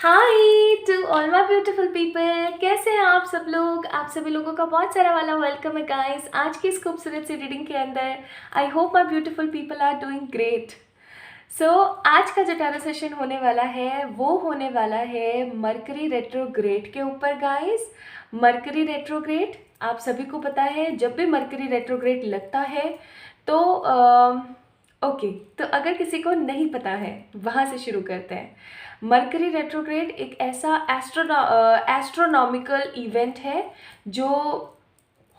Hi to all my beautiful people, कैसे हैं आप सब लोग। आप सभी लोगों का बहुत सारा वाला वेलकम है गाइस आज की इस खूबसूरत सी रीडिंग के अंदर। I hope my beautiful people are doing great. So आज का जो टैरो सेशन होने वाला है वो होने वाला है मरकरी रेट्रोग्रेड के ऊपर गाइस। मरकरी रेट्रोग्रेड आप सभी को पता है, जब भी मरकरी रेट्रोग्रेड लगता है तो ओके तो अगर किसी को नहीं पता है वहाँ से शुरू करते हैं। मरकरी रेट्रोग्रेड एक ऐसा एस्ट्रोनॉमिकल इवेंट है जो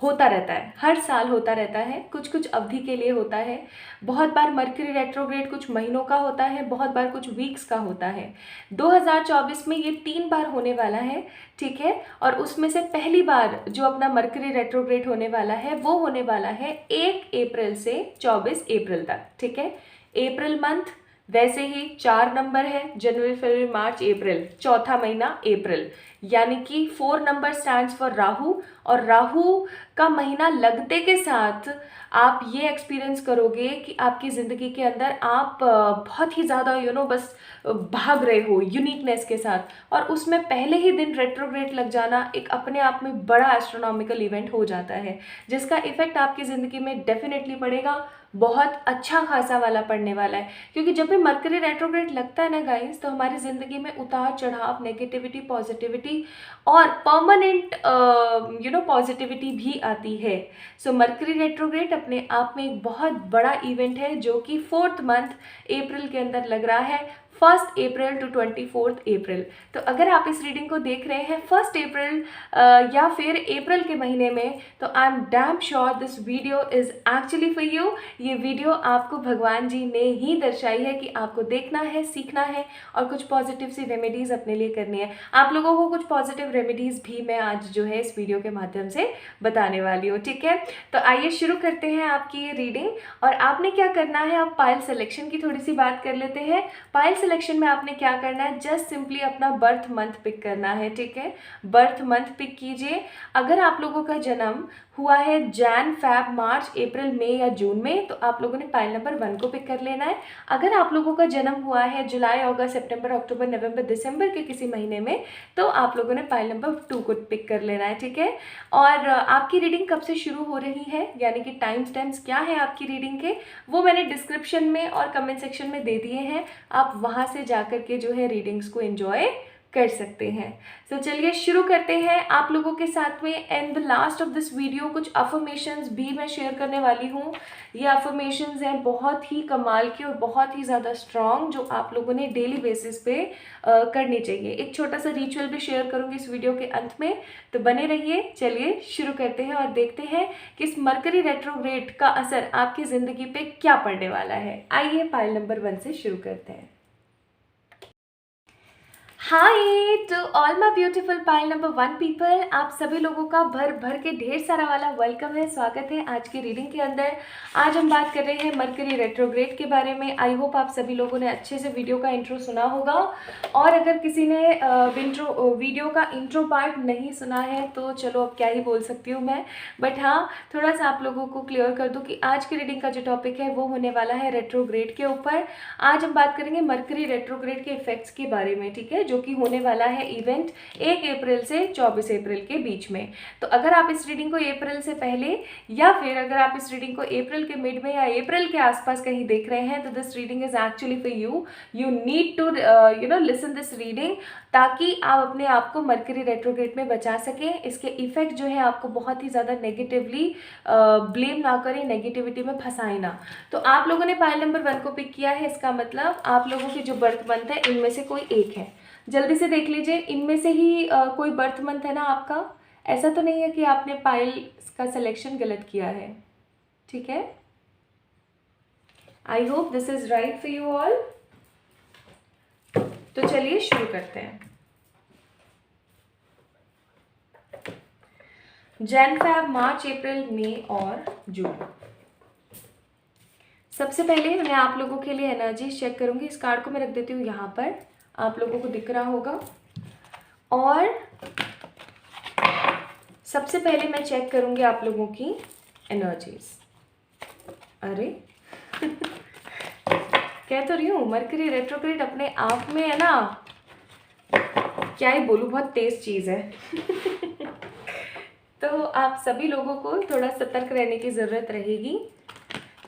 होता रहता है, हर साल होता रहता है, कुछ कुछ अवधि के लिए होता है। बहुत बार मरकरी रेट्रोग्रेड कुछ महीनों का होता है, बहुत बार कुछ वीक्स का होता है। 2024 में ये 3 बार होने वाला है, ठीक है। और उसमें से पहली बार जो अपना मरकरी रेट्रोग्रेड होने वाला है वो होने वाला है 1 अप्रैल से 24 अप्रैल तक, ठीक है। अप्रैल मंथ वैसे ही 4 नंबर है, जनवरी फरवरी मार्च अप्रैल, चौथा महीना अप्रैल, यानी कि 4 नंबर स्टैंड्स फॉर राहु। और राहु का महीना लगते के साथ आप ये एक्सपीरियंस करोगे कि आपकी ज़िंदगी के अंदर आप बहुत ही ज़्यादा बस भाग रहे हो यूनिकनेस के साथ। और उसमें पहले ही दिन रेट्रोग्रेड लग जाना एक अपने आप में बड़ा एस्ट्रोनॉमिकल इवेंट हो जाता है, जिसका इफेक्ट आपकी ज़िंदगी में डेफिनेटली पड़ेगा, बहुत अच्छा खासा वाला पड़ने वाला है। क्योंकि जब भी मरकरी रेट्रोग्रेड लगता है ना गाइस, तो हमारी ज़िंदगी में उतार चढ़ाव, नेगेटिविटी, पॉजिटिविटी और परमानेंट पॉजिटिविटी भी आती है। सो मरकरी रेट्रोग्रेड अपने आप में एक बहुत बड़ा इवेंट है जो कि 4th मंथ अप्रैल के अंदर लग रहा है, 1 अप्रैल टू 24 अप्रैल। तो अगर आप इस रीडिंग को देख रहे हैं 1 अप्रैल या फिर अप्रैल के महीने में, तो I am damn sure this video is actually for you. ये वीडियो आपको भगवान जी ने ही दर्शाई है कि आपको देखना है, सीखना है और कुछ पॉजिटिव सी रेमेडीज़ अपने लिए करनी है। आप लोगों को कुछ पॉजिटिव रेमेडीज़ भी मैं आज जो है इस वीडियो के माध्यम से बताने वाली हूँ, ठीक है। तो आइए शुरू करते हैं आपकी ये रीडिंग। और आपने क्या करना है, आप पाइल सिलेक्शन की थोड़ी सी बात कर लेते हैं। पाइल सिलेक्शन में आपने क्या करना है, जस्ट सिंपली अपना बर्थ मंथ पिक करना है, ठीक है। बर्थ मंथ पिक कीजिए। अगर आप लोगों का जन्म हुआ है जैन, फैब, मार्च, अप्रैल, मई या जून में, तो आप लोगों ने पाइल नंबर 1 को पिक कर लेना है। अगर आप लोगों का जन्म हुआ है जुलाई, अगस्त, सितंबर, अक्टूबर, नवंबर, दिसंबर के किसी महीने में, तो आप लोगों ने पाइल नंबर 2 को पिक कर लेना है, ठीक है। और आपकी रीडिंग कब से शुरू हो रही है, यानी कि टाइम स्टैम्प्स क्या है आपकी रीडिंग के, वो मैंने डिस्क्रिप्शन में और कमेंट सेक्शन में दे दिए हैं। आप वहाँ से जाकर के जो है रीडिंग्स को एंजॉय कर सकते हैं। तो चलिए शुरू करते हैं आप लोगों के साथ में। And the last of this video कुछ अफर्मेशंस भी मैं शेयर करने वाली हूँ। ये अफर्मेशंस हैं बहुत ही कमाल की और बहुत ही ज़्यादा स्ट्रॉन्ग, जो आप लोगों ने डेली बेसिस पे करनी चाहिए। एक छोटा सा रिचुअल भी शेयर करूँगी इस वीडियो के अंत में, तो बने रहिए। चलिए शुरू करते हैं और देखते हैं कि इस मरकरी रेट्रोग्रेड का असर आपकी ज़िंदगी पे क्या पड़ने वाला है। आइए पाइल नंबर 1 से शुरू करते हैं। Hi to all my beautiful pile number 1 people, आप सभी लोगों का भर भर के ढेर सारा वाला वेलकम है, स्वागत है आज की रीडिंग के अंदर। आज हम बात कर रहे हैं मरकरी रेट्रोग्रेड के बारे में। आई होप आप सभी लोगों ने अच्छे से वीडियो का इंट्रो सुना होगा, और अगर किसी ने वीडियो का इंट्रो पार्ट नहीं सुना है तो चलो अब क्या ही बोल सकती हूँ मैं। बट हाँ, थोड़ा सा आप लोगों को क्लियर कर दूँ कि आज की रीडिंग का जो टॉपिक है वो होने वाला है रेट्रोग्रेड के ऊपर। आज हम बात करेंगे मरकरी रेट्रोग्रेड के इफेक्ट्स के बारे में, ठीक है, जो कि होने वाला है इवेंट 1 अप्रैल से 24 अप्रैल के बीच में। तो अगर आप इस रीडिंग को अप्रैल से पहले या फिर अगर आप इस रीडिंग को अप्रैल के मिड में या अप्रैल के आसपास कहीं देख रहे हैं, तो this reading is actually for you. You need to listen this reading, ताकि आप अपने आप को मरकरी रेट्रोग्रेड में बचा सकें। इसके इफेक्ट जो है आपको बहुत ही ज़्यादा नेगेटिवली ब्लेम ना करें, नेगेटिविटी में फंसाए ना। तो आप लोगों ने पाइल नंबर 1 को पिक किया है, इसका मतलब आप लोगों की जो बर्थ मंथ है इनमें से कोई एक है। जल्दी से देख लीजिए, इनमें से ही कोई बर्थ मंथ है ना आपका। ऐसा तो नहीं है कि आपने पाइल का सिलेक्शन गलत किया है, ठीक है। आई hope this is right for you all. तो चलिए शुरू करते हैं। जैन, फैब, मार्च, अप्रैल, मई और जून। सबसे पहले मैं आप लोगों के लिए एनर्जी चेक करूंगी। इस कार्ड को मैं रख देती हूँ यहाँ पर, आप लोगों को दिख रहा होगा। और सबसे पहले मैं चेक करूंगी आप लोगों की एनर्जीज। अरे कह तो रही हूँ, मरकरी रेट्रोग्रेड अपने आप में है ना क्या ही बोलूँ, बहुत तेज़ चीज़ है। तो आप सभी लोगों को थोड़ा सतर्क रहने की ज़रूरत रहेगी।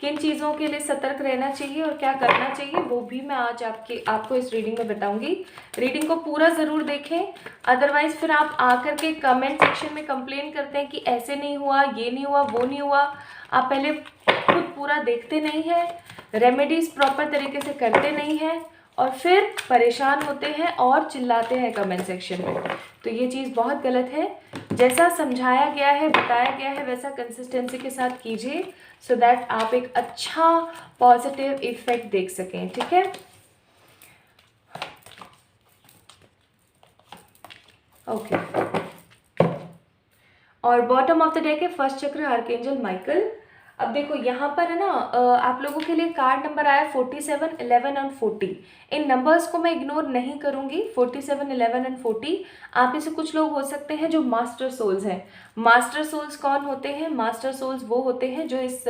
किन चीज़ों के लिए सतर्क रहना चाहिए और क्या करना चाहिए वो भी मैं आज आपको इस रीडिंग में बताऊंगी। रीडिंग को पूरा ज़रूर देखें, अदरवाइज़ फिर आप आकर के कमेंट सेक्शन में कंप्लेन करते हैं कि ऐसे नहीं हुआ, ये नहीं हुआ, वो नहीं हुआ। आप पहले खुद पूरा देखते नहीं हैं, रेमेडीज़ प्रॉपर तरीके से करते नहीं हैं और फिर परेशान होते हैं और चिल्लाते हैं कमेंट सेक्शन में। तो ये चीज़ बहुत गलत है। जैसा समझाया गया है, बताया गया है, वैसा कंसिस्टेंसी के साथ कीजिए, सो दैट आप एक अच्छा पॉजिटिव इफेक्ट देख सकें। ठीक है, ओके। और बॉटम ऑफ द डेक है फर्स्ट चक्र आर्कएंजल माइकल। अब देखो यहाँ पर है ना, आप लोगों के लिए कार्ड नंबर आया 47, 11 और 40। इन नंबर्स को मैं इग्नोर नहीं करूँगी, 47, 11 एंड 40। आप में से कुछ लोग हो सकते हैं जो मास्टर सोल्स हैं। मास्टर सोल्स कौन होते हैं? मास्टर सोल्स वो होते हैं जो इस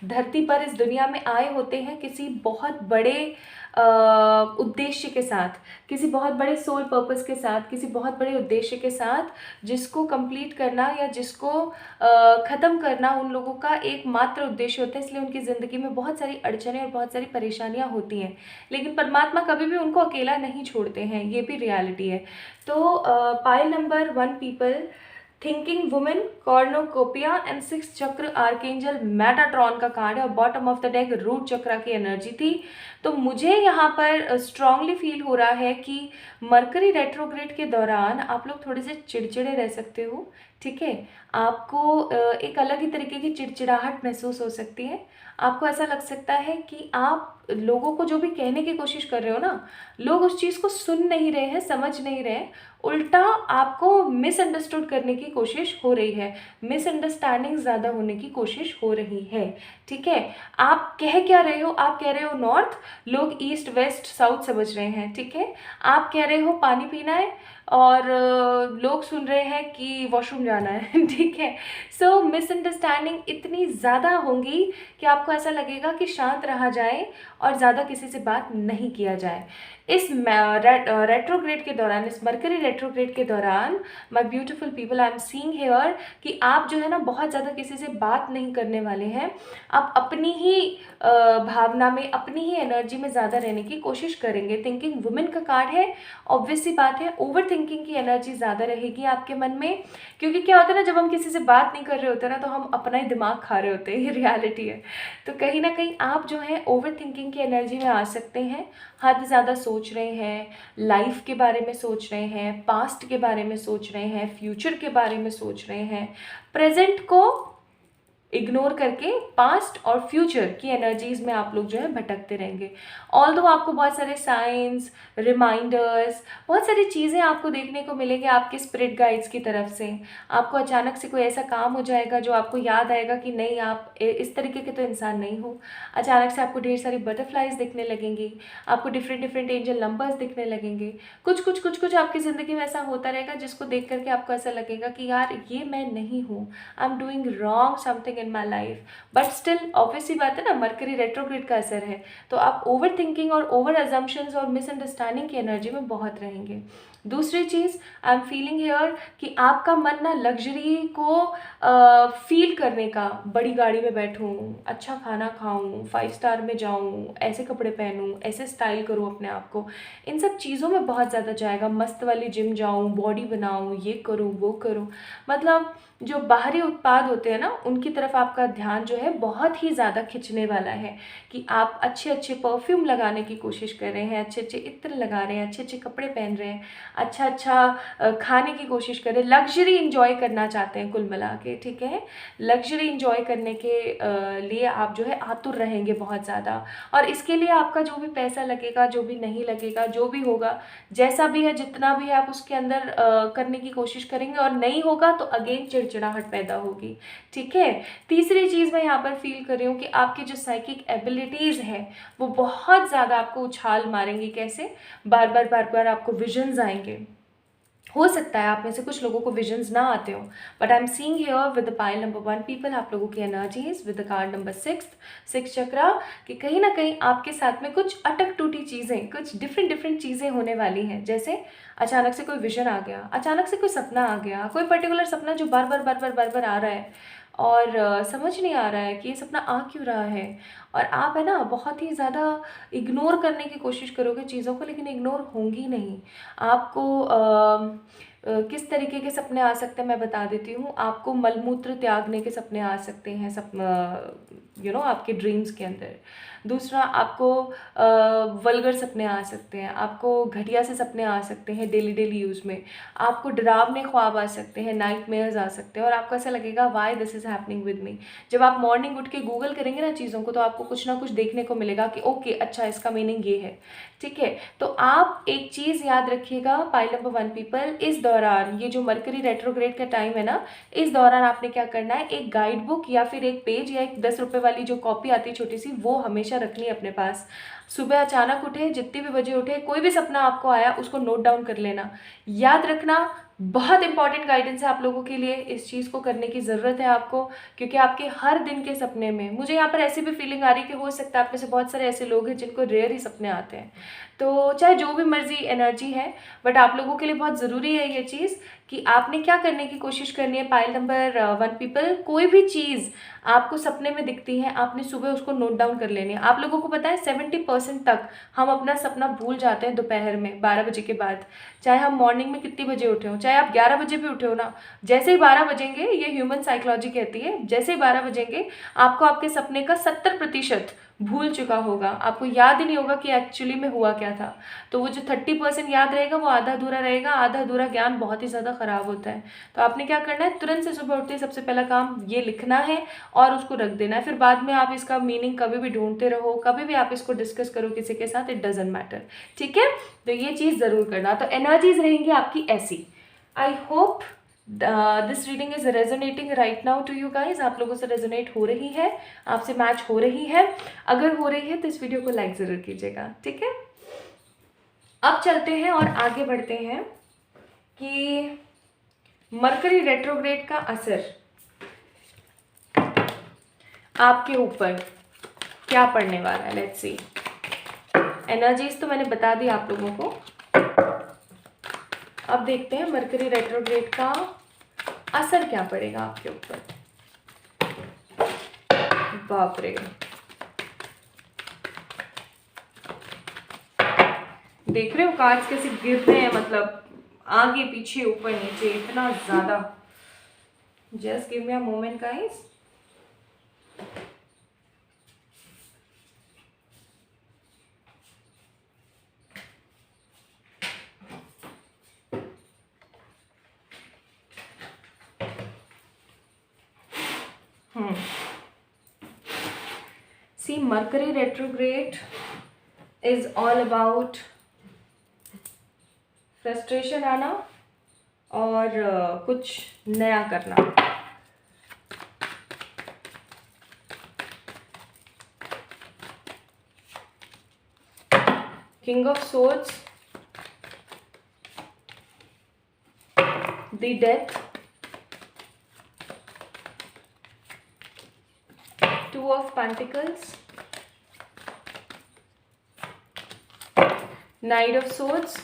धरती पर, इस दुनिया में आए होते हैं किसी बहुत बड़े उद्देश्य के साथ, किसी बहुत बड़े सोल पर्पस के साथ, किसी बहुत बड़े उद्देश्य के साथ, जिसको कंप्लीट करना या जिसको ख़त्म करना उन लोगों का एकमात्र उद्देश्य होता है। इसलिए उनकी ज़िंदगी में बहुत सारी अड़चनें और बहुत सारी परेशानियां होती हैं, लेकिन परमात्मा कभी भी उनको अकेला नहीं छोड़ते हैं, ये भी रियलिटी है। तो pile number 1 people, thinking women, cornucopia and 6 chakra archangel Metatron का कार्ड है और bottom of the deck root chakra की एनर्जी थी। तो मुझे यहाँ पर स्ट्रांगली फील हो रहा है कि मरकरी रेट्रोग्रेड के दौरान आप लोग थोड़े से चिड़चिड़े रह सकते हो। ठीक है, आपको एक अलग ही तरीके की चिड़चिड़ाहट महसूस हो सकती है। आपको ऐसा लग सकता है कि आप लोगों को जो भी कहने की कोशिश कर रहे हो ना, लोग उस चीज़ को सुन नहीं रहे हैं, समझ नहीं रहे हैं, उल्टा आपको मिसअंडरस्टूड करने की कोशिश हो रही है, मिसअंडरस्टैंडिंग ज़्यादा होने की कोशिश हो रही है। ठीक है, आप कह क्या रहे हो? आप कह रहे हो नॉर्थ, लोग ईस्ट वेस्ट साउथ समझ रहे हैं। ठीक है, आप कह रहे हो पानी पीना है और लोग सुन रहे हैं कि वॉशरूम जाना है। ठीक है, सो मिसअंडरस्टैंडिंग इतनी ज़्यादा होंगी कि आपको ऐसा लगेगा कि शांत रहा जाए और ज़्यादा किसी से बात नहीं किया जाए। इस रेट्रोग्रेड के दौरान, इस मरकरी रेट्रोग्रेड के दौरान, my beautiful people, I am seeing here कि आप जो है ना बहुत ज़्यादा किसी से बात नहीं करने वाले हैं। आप अपनी ही भावना में, अपनी ही एनर्जी में ज़्यादा रहने की कोशिश करेंगे। थिंकिंग वुमेन का कार्ड है, ऑब्वियस सी बात है, ओवर थिंकिंग की एनर्जी ज़्यादा रहेगी आपके मन में, क्योंकि क्या होता है ना, जब हम किसी से बात नहीं कर रहे होते ना तो हम अपना ही दिमाग खा रहे होते हैं, ये रियलिटी है। तो कहीं ना कहीं आप जो है ओवर थिंकिंग की एनर्जी में आ सकते हैं, हद ज़्यादा सोच रहे हैं, लाइफ के बारे में सोच रहे हैं, पास्ट के बारे में सोच रहे हैं, फ्यूचर के बारे में सोच रहे हैं, प्रेजेंट को इग्नोर करके पास्ट और फ्यूचर की एनर्जीज में आप लोग जो है भटकते रहेंगे। ऑल्दो आपको बहुत सारे साइंस, रिमाइंडर्स, बहुत सारी चीज़ें आपको देखने को मिलेंगे आपके स्पिरिट गाइड्स की तरफ से। आपको अचानक से कोई ऐसा काम हो जाएगा जो आपको याद आएगा कि नहीं, आप इस तरीके के तो इंसान नहीं हो। अचानक से आपको ढेर सारी बटरफ्लाइज दिखने लगेंगी, आपको डिफरेंट डिफरेंट एंजल नंबर्स दिखने लगेंगे। कुछ आपकी ज़िंदगी में ऐसा होता रहेगा जिसको देख करके आपको ऐसा लगेगा कि यार ये मैं नहीं हूँ, I am doing wrong something in my life. But still obviously बात है ना, मरकरी रेट्रोग्रेड का असर है, तो आप ओवर थिंकिंग और ओवर अजम्पशंस और मिसअंडरस्टैंडिंग की एनर्जी में बहुत रहेंगे। दूसरी चीज़, आई एम फीलिंग हियर कि आपका मन ना लग्जरी को फील करने का, बड़ी गाड़ी में बैठूं, अच्छा खाना खाऊं, 5 स्टार में जाऊं, ऐसे कपड़े पहनूं, ऐसे स्टाइल करूं अपने आप को, इन सब चीज़ों में बहुत ज़्यादा जाएगा। मस्त वाली जिम जाऊं, बॉडी बनाऊं, ये करूं वो करूं, मतलब जो बाहरी उत्पाद होते हैं ना उनकी तरफ आपका ध्यान जो है बहुत ही ज़्यादा खिंचने वाला है कि आप अच्छे अच्छे परफ्यूम लगाने की कोशिश कर रहे हैं, अच्छे अच्छे इत्र लगा रहे हैं, अच्छे अच्छे कपड़े पहन रहे हैं, अच्छा खाने की कोशिश कर रहे हैं, लग्जरी इंजॉय करना चाहते हैं कुल मिला के। ठीक है, लग्जरी इंजॉय करने के लिए आप जो है आतुर रहेंगे बहुत ज़्यादा, और इसके लिए आपका जो भी पैसा लगेगा, जो भी नहीं लगेगा, जो भी होगा, जैसा भी है, जितना भी है, आप उसके अंदर करने की कोशिश करेंगे, और नहीं होगा तो अगेन चिड़चिड़ाहट पैदा होगी। ठीक है, तीसरी चीज़ मैं यहाँ पर फील कर रही हूँ कि आपकी जो साइकिक एबिलिटीज़ है वो बहुत ज़्यादा आपको उछाल मारेंगी। कैसे? बार बार आपको विजन्स आएंगे, हो सकता है आप में से कुछ लोगों को विजन्स ना आते हो, but I am seeing here with the pile number 1 people, आप लोगों की energies with the card number 6 चक्रा, कि कहीं ना कहीं आपके साथ में कुछ अटक टूटी चीज़ें, कुछ डिफरेंट चीज़ें होने वाली हैं। जैसे अचानक से कोई विजन आ गया, अचानक से कोई सपना आ गया, कोई पर्टिकुलर सपना जो बार बार आ रहा है और समझ नहीं आ रहा है कि ये सपना आ क्यों रहा है, और आप है ना बहुत ही ज़्यादा इग्नोर करने की कोशिश करोगे चीज़ों को, लेकिन इग्नोर होंगी नहीं। आपको किस तरीके के सपने आ सकते हैं मैं बता देती हूँ। आपको मलमूत्र त्यागने के सपने आ सकते हैं, आपके ड्रीम्स के अंदर। दूसरा, आपको वल्गर सपने आ सकते हैं, आपको घटिया से सपने आ सकते हैं डेली यूज़ में, आपको डरावने ख्वाब आ सकते हैं, नाइटमेयर्स आ सकते हैं, और आपको ऐसा लगेगा why this is happening with me. जब आप मॉर्निंग उठ के गूगल करेंगे ना चीज़ों को, तो आपको कुछ ना कुछ देखने को मिलेगा कि ओके अच्छा इसका मीनिंग ये है। ठीक है, तो आप एक चीज़ याद रखिएगा पाइल नंबर 1 पीपल, इस दौरान ये जो मरकरी रेट्रोग्रेड का टाइम है ना, इस दौरान आपने क्या करना है, एक गाइड बुक या फिर एक पेज या एक 10 रुपये वाली जो कॉपी आती है छोटी सी, वो हमेशा रखनी है अपने पास। सुबह अचानक उठे, जितने भी बजे उठे, कोई भी सपना आपको आया उसको नोट डाउन कर लेना। याद रखना, बहुत इंपॉर्टेंट गाइडेंस है आप लोगों के लिए, इस चीज़ को करने की ज़रूरत है आपको, क्योंकि आपके हर दिन के सपने में मुझे यहाँ पर ऐसी भी फीलिंग आ रही है कि हो सकता है आप में से बहुत सारे ऐसे लोग हैं जिनको रेयर ही सपने आते हैं। तो चाहे जो भी मर्जी एनर्जी है, बट आप लोगों के लिए बहुत ज़रूरी है ये चीज़ कि आपने क्या करने की कोशिश करनी है। पाइल नंबर 1 पीपल, कोई भी चीज़ आपको सपने में दिखती है, आपने सुबह उसको नोट डाउन कर लेनी है। आप लोगों को पता है 70% तक हम अपना सपना भूल जाते हैं दोपहर में 12 बजे के बाद, चाहे हम मॉर्निंग में कितनी बजे उठे हो, चाहे आप 11 बजे भी उठे हो ना, जैसे ही 12 बजेंगे, ये ह्यूमन साइकोलॉजी कहती है, जैसे ही 12 बजेंगे आपको आपके सपने का 70% भूल चुका होगा, आपको याद ही नहीं होगा कि एक्चुअली में हुआ क्या था। तो वो जो 30% याद रहेगा वो आधा अधूरा रहेगा। आधा अधूरा ज्ञान बहुत ही ज़्यादा ख़राब होता है। तो आपने क्या करना है, तुरंत से सुबह उठते ही सबसे पहला काम ये लिखना है और उसको रख देना है। फिर बाद में आप इसका मीनिंग कभी भी ढूंढते रहो, कभी भी आप इसको डिस्कस करो किसी के साथ, इट डजेंट मैटर। ठीक है, तो ये चीज़ ज़रूर करना। तो एनर्जीज रहेंगी आपकी ऐसी। I hope this reading is resonating right now to you guys. आप लोगों से रेजोनेट हो रही है, आपसे मैच हो रही है। अगर हो रही है तो इस वीडियो को लाइक ज़रूर कीजिएगा। ठीक है, अब चलते हैं और आगे बढ़ते हैं कि मरकरी रेट्रोग्रेड का असर आपके ऊपर क्या पड़ने वाला है। लेट्स सी, एनर्जीज तो मैंने बता दी आप लोगों को। अब देखते हैं मरकरी रेट्रोग्रेड का असर क्या पड़ेगा आपके ऊपर। बाप रे, देख रहे हो कार्ड्स कैसे गिर रहे हैं, मतलब आगे पीछे ऊपर नीचे इतना ज्यादा। Just give me a moment guys. See, Mercury retrograde is all about frustration आना और कुछ नया करना। King of swords, the death, two of pentacles, night of swords,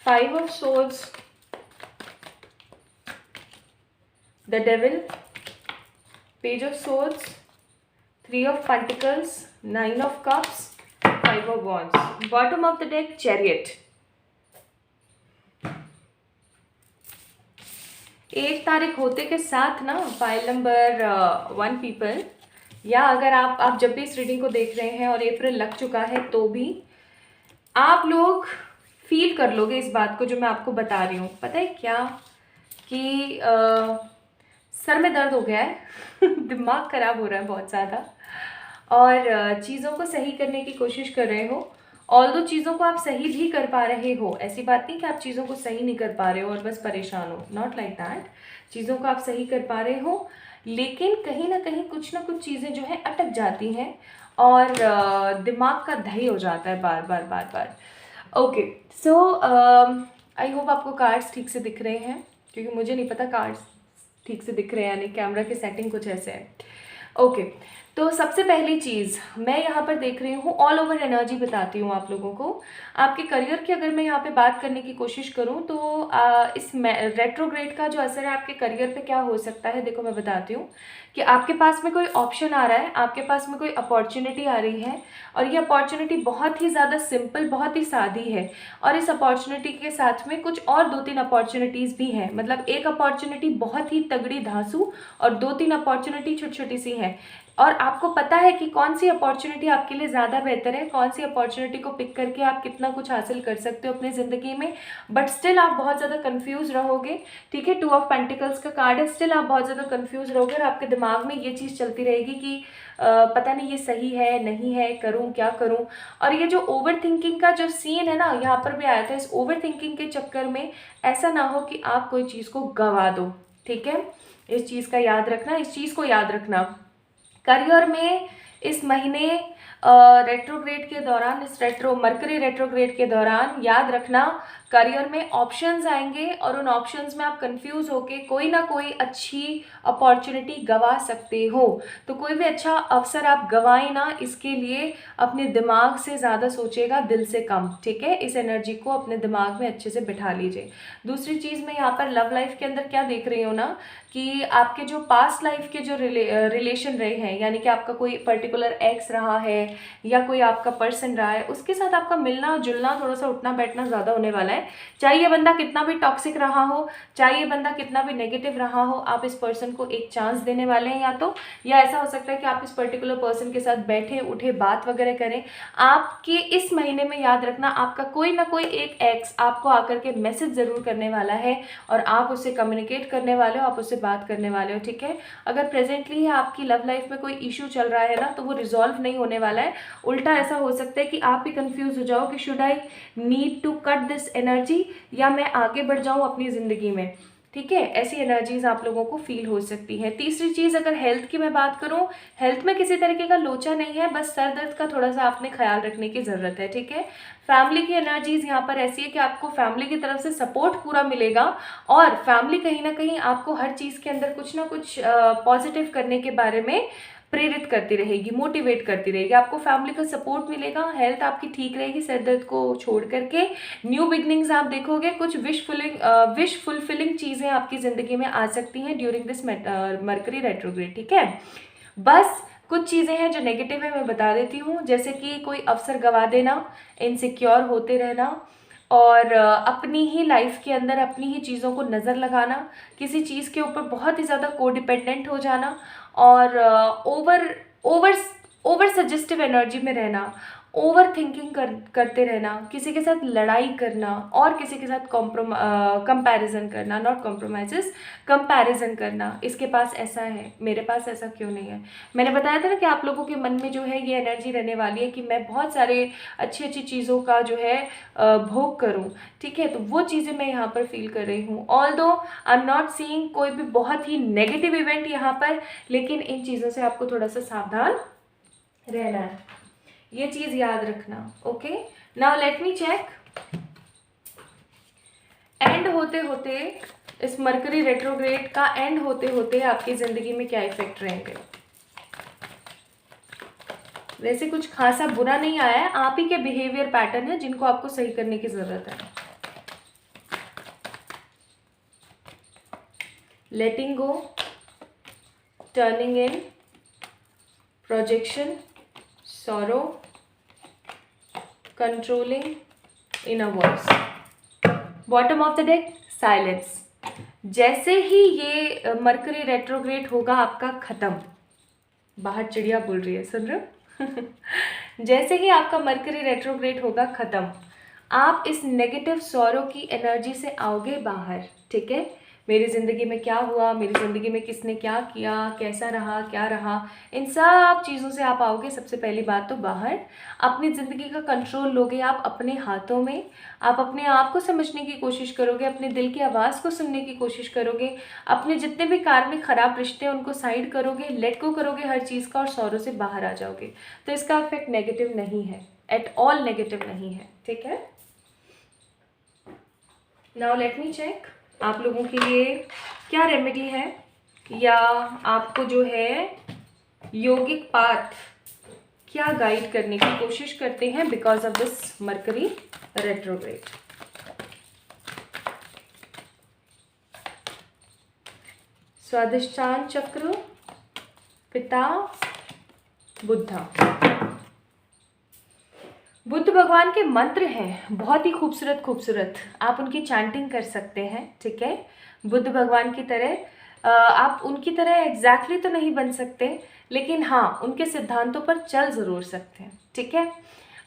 five of swords, the devil, page of swords, three of pentacles, nine of cups, five of wands. Bottom of the deck chariot. 1 तारीख होते के साथ ना file number 1 people, या अगर आप जब भी इस रीडिंग को देख रहे हैं और अप्रैल लग चुका है तो भी आप लोग फील कर लोगे इस बात को जो मैं आपको बता रही हूँ। पता है क्या कि सर में दर्द हो गया है दिमाग खराब हो रहा है बहुत ज़्यादा, और चीज़ों को सही करने की कोशिश कर रहे हो। ऑल दो चीज़ों को आप सही भी कर पा रहे हो, ऐसी बात नहीं कि आप चीज़ों को सही नहीं कर पा रहे हो और बस परेशान हो, नॉट लाइक दैट। चीज़ों को आप सही कर पा रहे हो, लेकिन कहीं ना कहीं कुछ ना कुछ चीज़ें जो है अटक जाती हैं और दिमाग का दही हो जाता है बार बार बार बार। ओके, सो आई होप आपको कार्ड्स ठीक से दिख रहे हैं, क्योंकि मुझे नहीं पता कार्ड्स ठीक से दिख रहे हैं, यानी कैमरा की सेटिंग कुछ ऐसे है। ओके, तो सबसे पहली चीज़ मैं यहाँ पर देख रही हूँ, ऑल ओवर एनर्जी बताती हूँ आप लोगों को। आपके करियर की अगर मैं यहाँ पे बात करने की कोशिश करूँ तो इस रेट्रोग्रेड का जो असर है आपके करियर पे क्या हो सकता है, देखो मैं बताती हूँ कि आपके पास में कोई ऑप्शन आ रहा है, आपके पास में कोई अपॉर्चुनिटी आ रही है, और ये अपॉर्चुनिटी बहुत ही ज़्यादा सिंपल, बहुत ही सादी है, और इस अपॉर्चुनिटी के साथ में कुछ और 2-3 अपॉर्चुनिटीज़ भी हैं। मतलब एक अपॉर्चुनिटी बहुत ही तगड़ी धांसू और 2-3 अपॉर्चुनिटी छोटी छोटी सी हैं, और आपको पता है कि कौन सी अपॉर्चुनिटी आपके लिए ज़्यादा बेहतर है, कौन सी अपॉर्चुनिटी को पिक करके आप कितना कुछ हासिल कर सकते हो अपनी ज़िंदगी में। बट स्टिल आप बहुत ज़्यादा कंफ्यूज रहोगे, ठीक है। 2 ऑफ पेंटिकल्स का कार्ड है, स्टिल आप बहुत ज़्यादा कंफ्यूज रहोगे और आपके दिमाग में ये चीज़ चलती रहेगी कि पता नहीं ये सही है नहीं है, करूं क्या करूं। और ये जो ओवर थिंकिंग का जो सीन है ना, यहाँ पर भी आया था, इस ओवर थिंकिंग के चक्कर में ऐसा ना हो कि आप कोई चीज़ को गंवा दो, ठीक है। इस चीज़ का याद रखना, इस चीज़ को याद रखना। करियर में इस महीने रेट्रोग्रेड के दौरान, इस मरकरी रेट्रोग्रेड के दौरान याद रखना, करियर में ऑप्शंस आएंगे और उन ऑप्शंस में आप कंफ्यूज होके कोई ना कोई अच्छी अपॉर्चुनिटी गंवा सकते हो। तो कोई भी अच्छा अवसर आप गंवाएं ना, इसके लिए अपने दिमाग से ज़्यादा सोचेगा, दिल से कम, ठीक है। इस एनर्जी को अपने दिमाग में अच्छे से बिठा लीजिए। दूसरी चीज़ मैं यहाँ पर लव लाइफ के अंदर क्या देख रही हूँ ना, कि आपके जो पास्ट लाइफ के जो रिलेशन रहे हैं, यानी कि आपका कोई पर्टिकुलर एक्स रहा है या कोई आपका पर्सन रहा है, उसके साथ आपका मिलना जुलना, थोड़ा सा उठना बैठना ज़्यादा होने वाला है। चाहे ये बंदा कितना भी टॉक्सिक रहा हो, चाहे ये बंदा कितना भी नेगेटिव रहा हो, आप इस पर्सन को एक चांस देने वाले हैं, या ऐसा हो सकता है कि आप इस पर्टिकुलर पर्सन के साथ बैठे उठे बात वगैरह करें। आपके इस महीने में याद रखना, आपका कोई ना कोई एक एक्स आपको आकर के मैसेज ज़रूर करने वाला है और आप उससे कम्युनिकेट करने वाले हो, आप उससे बात करने वाले हो, ठीक है। अगर प्रेजेंटली आपकी लव लाइफ में कोई इशू चल रहा है ना, तो वो रिजॉल्व नहीं होने वाला है। उल्टा ऐसा हो सकता है कि आप ही कंफ्यूज हो जाओ कि should I need to cut this energy, या मैं आगे बढ़ जाऊं अपनी ज़िंदगी में, ठीक है। ऐसी एनर्जीज आप लोगों को फील हो सकती हैं। तीसरी चीज़, अगर हेल्थ की मैं बात करूं, हेल्थ में किसी तरीके का लोचा नहीं है, बस सर दर्द का थोड़ा सा आपने ख्याल रखने की ज़रूरत है, ठीक है। फैमिली की एनर्जीज यहाँ पर ऐसी है कि आपको फैमिली की तरफ से सपोर्ट पूरा मिलेगा, और फैमिली कहीं ना कहीं आपको हर चीज़ के अंदर कुछ ना कुछ पॉजिटिव करने के बारे में प्रेरित करती रहेगी, मोटिवेट करती रहेगी। आपको फैमिली का सपोर्ट मिलेगा, हेल्थ आपकी ठीक रहेगी, सर दर्द को छोड़ करके न्यू बिगनिंग्स आप देखोगे, कुछ विश फुलफिलिंग चीज़ें आपकी ज़िंदगी में आ सकती हैं ड्यूरिंग दिस मरकरी रेट्रोग्रेड, ठीक है। बस कुछ चीज़ें हैं जो नेगेटिव है, मैं बता देती हूँ, जैसे कि कोई अवसर गंवा देना, इनसिक्योर होते रहना, और अपनी ही लाइफ के अंदर अपनी ही चीज़ों को नज़र लगाना, किसी चीज़ के ऊपर बहुत ही ज़्यादा कोडिपेंडेंट हो जाना, और over over over suggestive energy में रहना, ओवर थिंकिंग करते रहना, किसी के साथ लड़ाई करना, और किसी के साथ कंपैरिजन करना, नॉट कॉम्प्रोमाइजेस, कंपैरिजन करना। इसके पास ऐसा है, मेरे पास ऐसा क्यों नहीं है। मैंने बताया था ना कि आप लोगों के मन में जो है ये एनर्जी रहने वाली है कि मैं बहुत सारे अच्छी अच्छी चीज़ों का जो है भोग करूं, ठीक है। तो वो चीज़ें मैं यहाँ पर फील कर रही हूँ। Although I am not seeing कोई भी बहुत ही नेगेटिव इवेंट यहाँ पर, लेकिन इन चीज़ों से आपको थोड़ा सा सावधान रहना है, ये चीज़ याद रखना। Okay, now let me check, and होते होते, इस मरकरी रेट्रोग्रेड का एंड होते होते आपकी ज़िंदगी में क्या इफेक्ट रहेंगे। वैसे कुछ खासा बुरा नहीं आया है, आप ही के बिहेवियर पैटर्न है जिनको आपको सही करने की ज़रूरत है। Letting go, turning in, projection, sorrow, controlling, inner voice. Bottom of the deck, silence. जैसे ही ये मरकरी रेट्रोग्रेड होगा आपका खत्म, बाहर चिड़िया बोल रही है, सुन रहे हो जैसे ही आपका मरकरी रेट्रोग्रेड होगा खत्म, आप इस नेगेटिव सौरों की एनर्जी से आओगे बाहर, ठीक है। मेरी ज़िंदगी में क्या हुआ, मेरी ज़िंदगी में किसने क्या किया, कैसा रहा, क्या रहा, इन सब चीज़ों से आप आओगे सबसे पहली बात तो बाहर। अपनी ज़िंदगी का कंट्रोल लोगे आप अपने हाथों में, आप अपने आप को समझने की कोशिश करोगे, अपने दिल की आवाज़ को सुनने की कोशिश करोगे, अपने जितने भी कार्मिक खराब रिश्ते हैं उनको साइड करोगे, लेट गो करोगे हर चीज़ का, और सौरों से बाहर आ जाओगे। तो इसका इफेक्ट नेगेटिव नहीं है, एट ऑल नेगेटिव नहीं है, ठीक है। नाउ लेट मी चेक आप लोगों के लिए क्या रेमेडी है, या आपको जो है योगिक पाथ क्या गाइड करने की कोशिश करते हैं because of this mercury retrograde. Swadhisthana चक्र, पिता, बुद्धा। बुद्ध भगवान के मंत्र हैं बहुत ही खूबसूरत खूबसूरत, आप उनकी चैंटिंग कर सकते हैं, ठीक है। बुद्ध भगवान की तरह आप उनकी तरह एग्जैक्टली तो नहीं बन सकते, लेकिन हाँ उनके सिद्धांतों पर चल ज़रूर सकते हैं, ठीक है।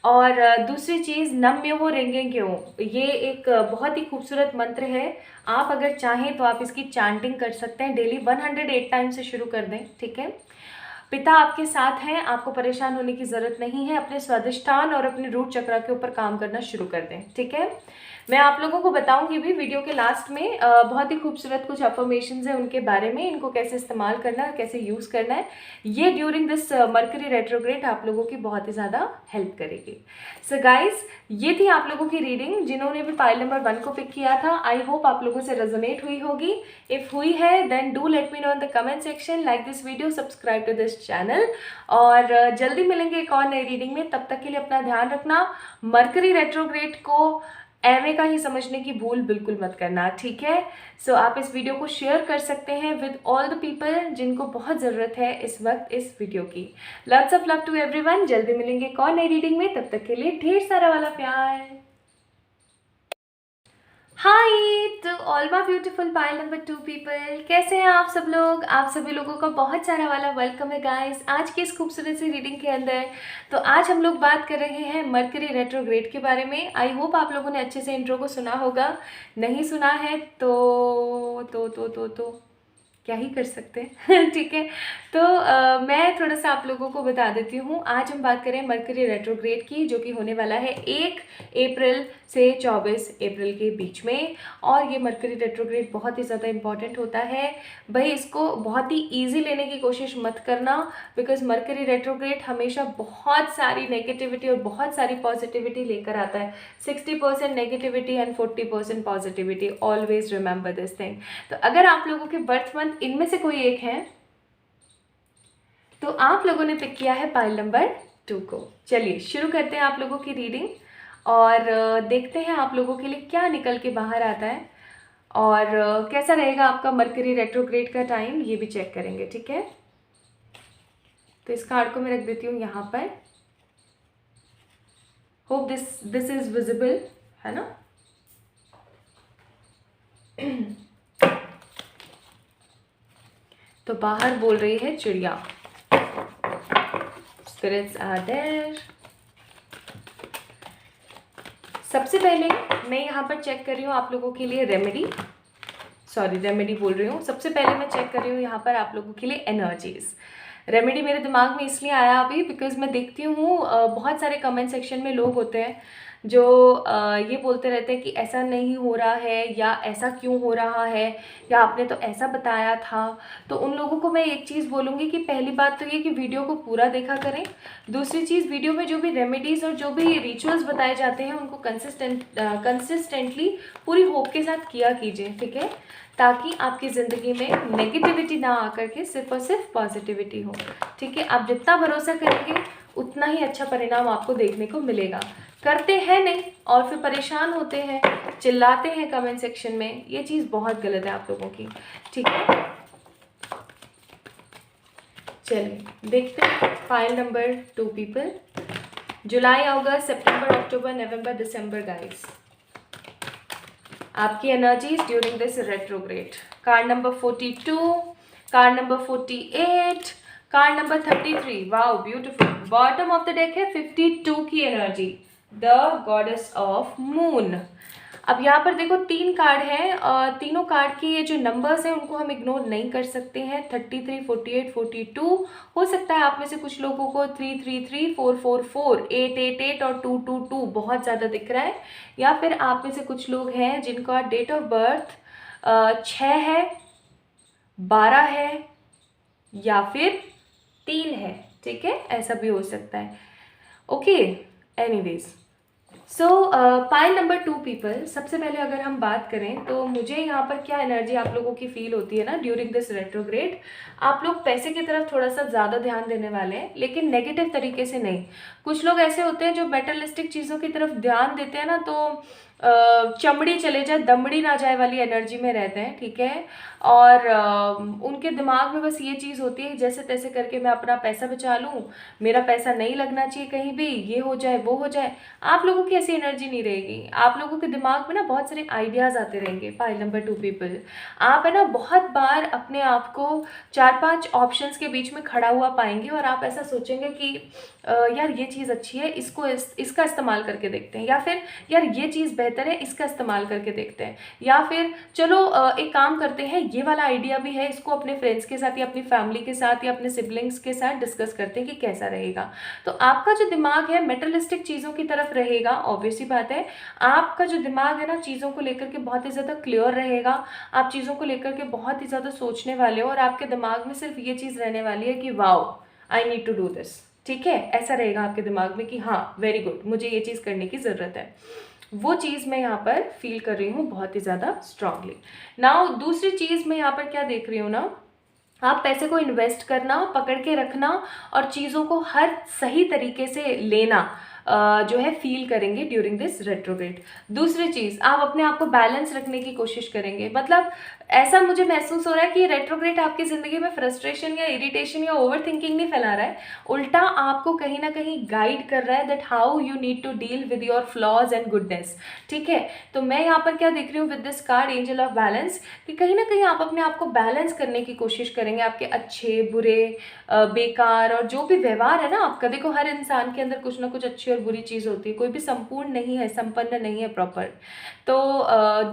और दूसरी चीज़, नम्यो रेंगे क्यों, ये एक बहुत ही खूबसूरत मंत्र है। आप अगर चाहें तो आप इसकी चैंटिंग कर सकते हैं, डेली 108 टाइम से शुरू कर दें, ठीक है। पिता आपके साथ हैं, आपको परेशान होने की ज़रूरत नहीं है। अपने स्वादिष्टान और अपने रूट चक्र के ऊपर काम करना शुरू कर दें, ठीक है। मैं आप लोगों को बताऊंगी भी वीडियो के लास्ट में बहुत ही खूबसूरत कुछ अफर्मेशंस हैं उनके बारे में, इनको कैसे इस्तेमाल करना है, कैसे यूज़ करना है। ये ड्यूरिंग दिस मरकरी रेट्रोग्रेड आप लोगों की बहुत ही ज़्यादा हेल्प करेगी। सो गाइज, ये थी आप लोगों की रीडिंग। जिन्होंने भी पाइल नंबर 1 को पिक किया था, आई होप आप लोगों से रेजोनेट हुई होगी। इफ़ हुई है then do let me know in the comment section, like this video, subscribe to this channel. और जल्दी मिलेंगे एक और नई रीडिंग में, तब तक के लिए अपना ध्यान रखना। मरकरी रेट्रोग्रेड को एमए का ही समझने की भूल बिल्कुल मत करना, ठीक है। सो आप इस वीडियो को शेयर कर सकते हैं विद ऑल द पीपल जिनको बहुत ज़रूरत है इस वक्त इस वीडियो की। Lots of love to everyone. जल्दी मिलेंगे एक और नई रीडिंग में, तब तक के लिए ढेर सारा वाला प्यार। Hi to all my beautiful pile number 2 people, कैसे हैं आप सब लोग। आप सभी लोगों का बहुत सारा वाला वेलकम है गाइस आज की इस खूबसूरत सी रीडिंग के अंदर। तो आज हम लोग बात कर रहे हैं मरकरी रेट्रोग्रेड के बारे में। आई होप आप लोगों ने अच्छे से इंट्रो को सुना होगा, नहीं सुना है तो क्या ही कर सकते हैं ठीक है। तो मैं थोड़ा सा आप लोगों को बता देती हूँ। आज हम बात करें मरकरी रेट्रोग्रेड की, जो कि होने वाला है 1 अप्रैल से 24 अप्रैल के बीच में। और ये मरकरी रेट्रोग्रेड बहुत ही ज़्यादा इम्पॉर्टेंट होता है भाई, इसको बहुत ही ईजी लेने की कोशिश मत करना, बिकॉज मरकरी रेट्रोग्रेड हमेशा बहुत सारी नेगेटिविटी और बहुत सारी पॉजिटिविटी लेकर आता है। 60% negativity and 40% positivity, always remember this thing. तो अगर आप लोगों के बर्थ मंथ इनमें से कोई एक है तो आप लोगों ने पिक किया है पाइल नंबर 2 को। चलिए शुरू करते हैं आप लोगों की रीडिंग और देखते हैं आप लोगों के लिए क्या निकल के बाहर आता है और कैसा रहेगा आपका मरकरी रेट्रोग्रेड का टाइम, ये भी चेक करेंगे, ठीक है। तो इस कार्ड को मैं रख देती हूँ यहाँ पर। होप दिस इज विजिबल, है ना। तो बाहर बोल रही है चिड़िया, स्पिरिट्स आर देयर। सबसे पहले मैं यहाँ पर चेक कर रही हूँ आप लोगों के लिए रेमेडी बोल रही हूँ। सबसे पहले मैं चेक कर रही हूँ यहाँ पर आप लोगों के लिए एनर्जीज। रेमेडी मेरे दिमाग में इसलिए आया अभी बिकॉज मैं देखती हूँ बहुत सारे कमेंट सेक्शन में लोग होते हैं जो ये बोलते रहते हैं कि ऐसा नहीं हो रहा है, या ऐसा क्यों हो रहा है, या आपने तो ऐसा बताया था। तो उन लोगों को मैं एक चीज़ बोलूँगी कि पहली बात तो ये कि वीडियो को पूरा देखा करें। दूसरी चीज़, वीडियो में जो भी रेमेडीज़ और जो भी रिचुअल्स बताए जाते हैं उनको कंसिस्टेंटली पूरी होप के साथ किया कीजिए, ठीक है, ताकि आपकी ज़िंदगी में नेगेटिविटी ना आकर के सिर्फ और सिर्फ पॉजिटिविटी हो, ठीक है। आप जितना भरोसा करेंगे उतना ही अच्छा परिणाम आपको देखने को मिलेगा। करते हैं नहीं और फिर परेशान होते हैं, चिल्लाते हैं कमेंट सेक्शन में, ये चीज़ बहुत गलत है आप लोगों की, ठीक है। चलिए देखते हैं फाइल नंबर 2 पीपल, जुलाई, अगस्त, सितंबर, अक्टूबर, नवंबर, दिसंबर गाइस, आपकी energies during this retrograde. Card number 42, card number 48, card number 33। Wow beautiful. Bottom of the deck है 52 की energy, the goddess of moon. अब यहाँ पर देखो 3 कार्ड हैं और तीनों कार्ड के ये जो नंबर्स हैं उनको हम इग्नोर नहीं कर सकते हैं। 33, 48, 42। हो सकता है आप में से कुछ लोगों को 333, 444, 888 और 222 बहुत ज़्यादा दिख रहा है, या फिर आप में से कुछ लोग हैं जिनका डेट ऑफ बर्थ 6 है, 12 है या फिर 3 है, ठीक है, ऐसा भी हो सकता है। ओके, एनीवेज, सो पाइल नंबर 2 पीपल, सबसे पहले अगर हम बात करें तो मुझे यहाँ पर क्या एनर्जी आप लोगों की फील होती है ना ड्यूरिंग दिस रेट्रोग्रेड, आप लोग पैसे की तरफ थोड़ा सा ज़्यादा ध्यान देने वाले हैं, लेकिन नेगेटिव तरीके से नहीं। कुछ लोग ऐसे होते हैं जो मेटलिस्टिक चीज़ों की तरफ ध्यान देते हैं ना, तो चमड़ी चले जाए दमड़ी ना जाए वाली एनर्जी में रहते हैं, ठीक है। और उनके दिमाग में बस ये चीज़ होती है जैसे तैसे करके मैं अपना पैसा बचा लूँ, मेरा पैसा नहीं लगना चाहिए कहीं भी, ये हो जाए वो हो जाए। आप लोगों की ऐसी एनर्जी नहीं रहेगी। आप लोगों के दिमाग में ना बहुत सारे आइडियाज़ आते रहेंगे। पाइल नंबर 2 पीपल, आप है ना बहुत बार अपने आप को 4-5 ऑप्शंस के बीच में खड़ा हुआ पाएंगे और आप ऐसा सोचेंगे कि यार ये चीज़ अच्छी है, इसका इस्तेमाल करके देखते हैं, या फिर यार ये चीज़ बेहतर है, इसका इस्तेमाल करके देखते हैं, या फिर चलो एक काम करते हैं, ये वाला आइडिया भी है, इसको अपने फ्रेंड्स के साथ या अपनी फैमिली के साथ या अपने सिबलिंग्स के साथ डिस्कस करते हैं कि कैसा रहेगा। तो आपका जो दिमाग है मेटलिस्टिक चीज़ों की तरफ रहेगा, ऑब्वियस ही बात है। आपका जो दिमाग है ना चीज़ों को लेकर के बहुत ही ज़्यादा क्लियर रहेगा, आप चीज़ों को लेकर के बहुत ही ज़्यादा सोचने वाले हो और आपके दिमाग में सिर्फ ये चीज़ रहने वाली है कि wow I need to do this, ठीक है। ऐसा रहेगा आपके दिमाग में कि हाँ वेरी गुड, मुझे ये चीज़ करने की ज़रूरत है। वो चीज़ मैं यहाँ पर फील कर रही हूँ बहुत ही ज़्यादा स्ट्रांगली। नाउ दूसरी चीज़ मैं यहाँ पर क्या देख रही हूँ ना, आप पैसे को इन्वेस्ट करना, पकड़ के रखना और चीज़ों को हर सही तरीके से लेना जो है फील करेंगे ड्यूरिंग दिस रेट्रोग्रेड। दूसरी चीज़, आप अपने आप को बैलेंस रखने की कोशिश करेंगे। मतलब ऐसा मुझे महसूस हो रहा है कि रेट्रोग्रेड आपकी ज़िंदगी में फ्रस्ट्रेशन या इरिटेशन या ओवर थिंकिंग नहीं फैला रहा है, उल्टा आपको कहीं ना कहीं गाइड कर रहा है that how you need to deal with your flaws and goodness, ठीक है। तो मैं यहाँ पर क्या देख रही हूँ with this card angel of balance, कि कहीं ना कहीं आप अपने आप को बैलेंस करने की कोशिश करेंगे। आपके अच्छे बुरे बेकार और जो भी व्यवहार है ना आपका, देखो हर इंसान के अंदर कुछ ना कुछ अच्छी और बुरी चीज़ होती है, कोई भी संपूर्ण नहीं है, संपन्न नहीं है प्रॉपर। तो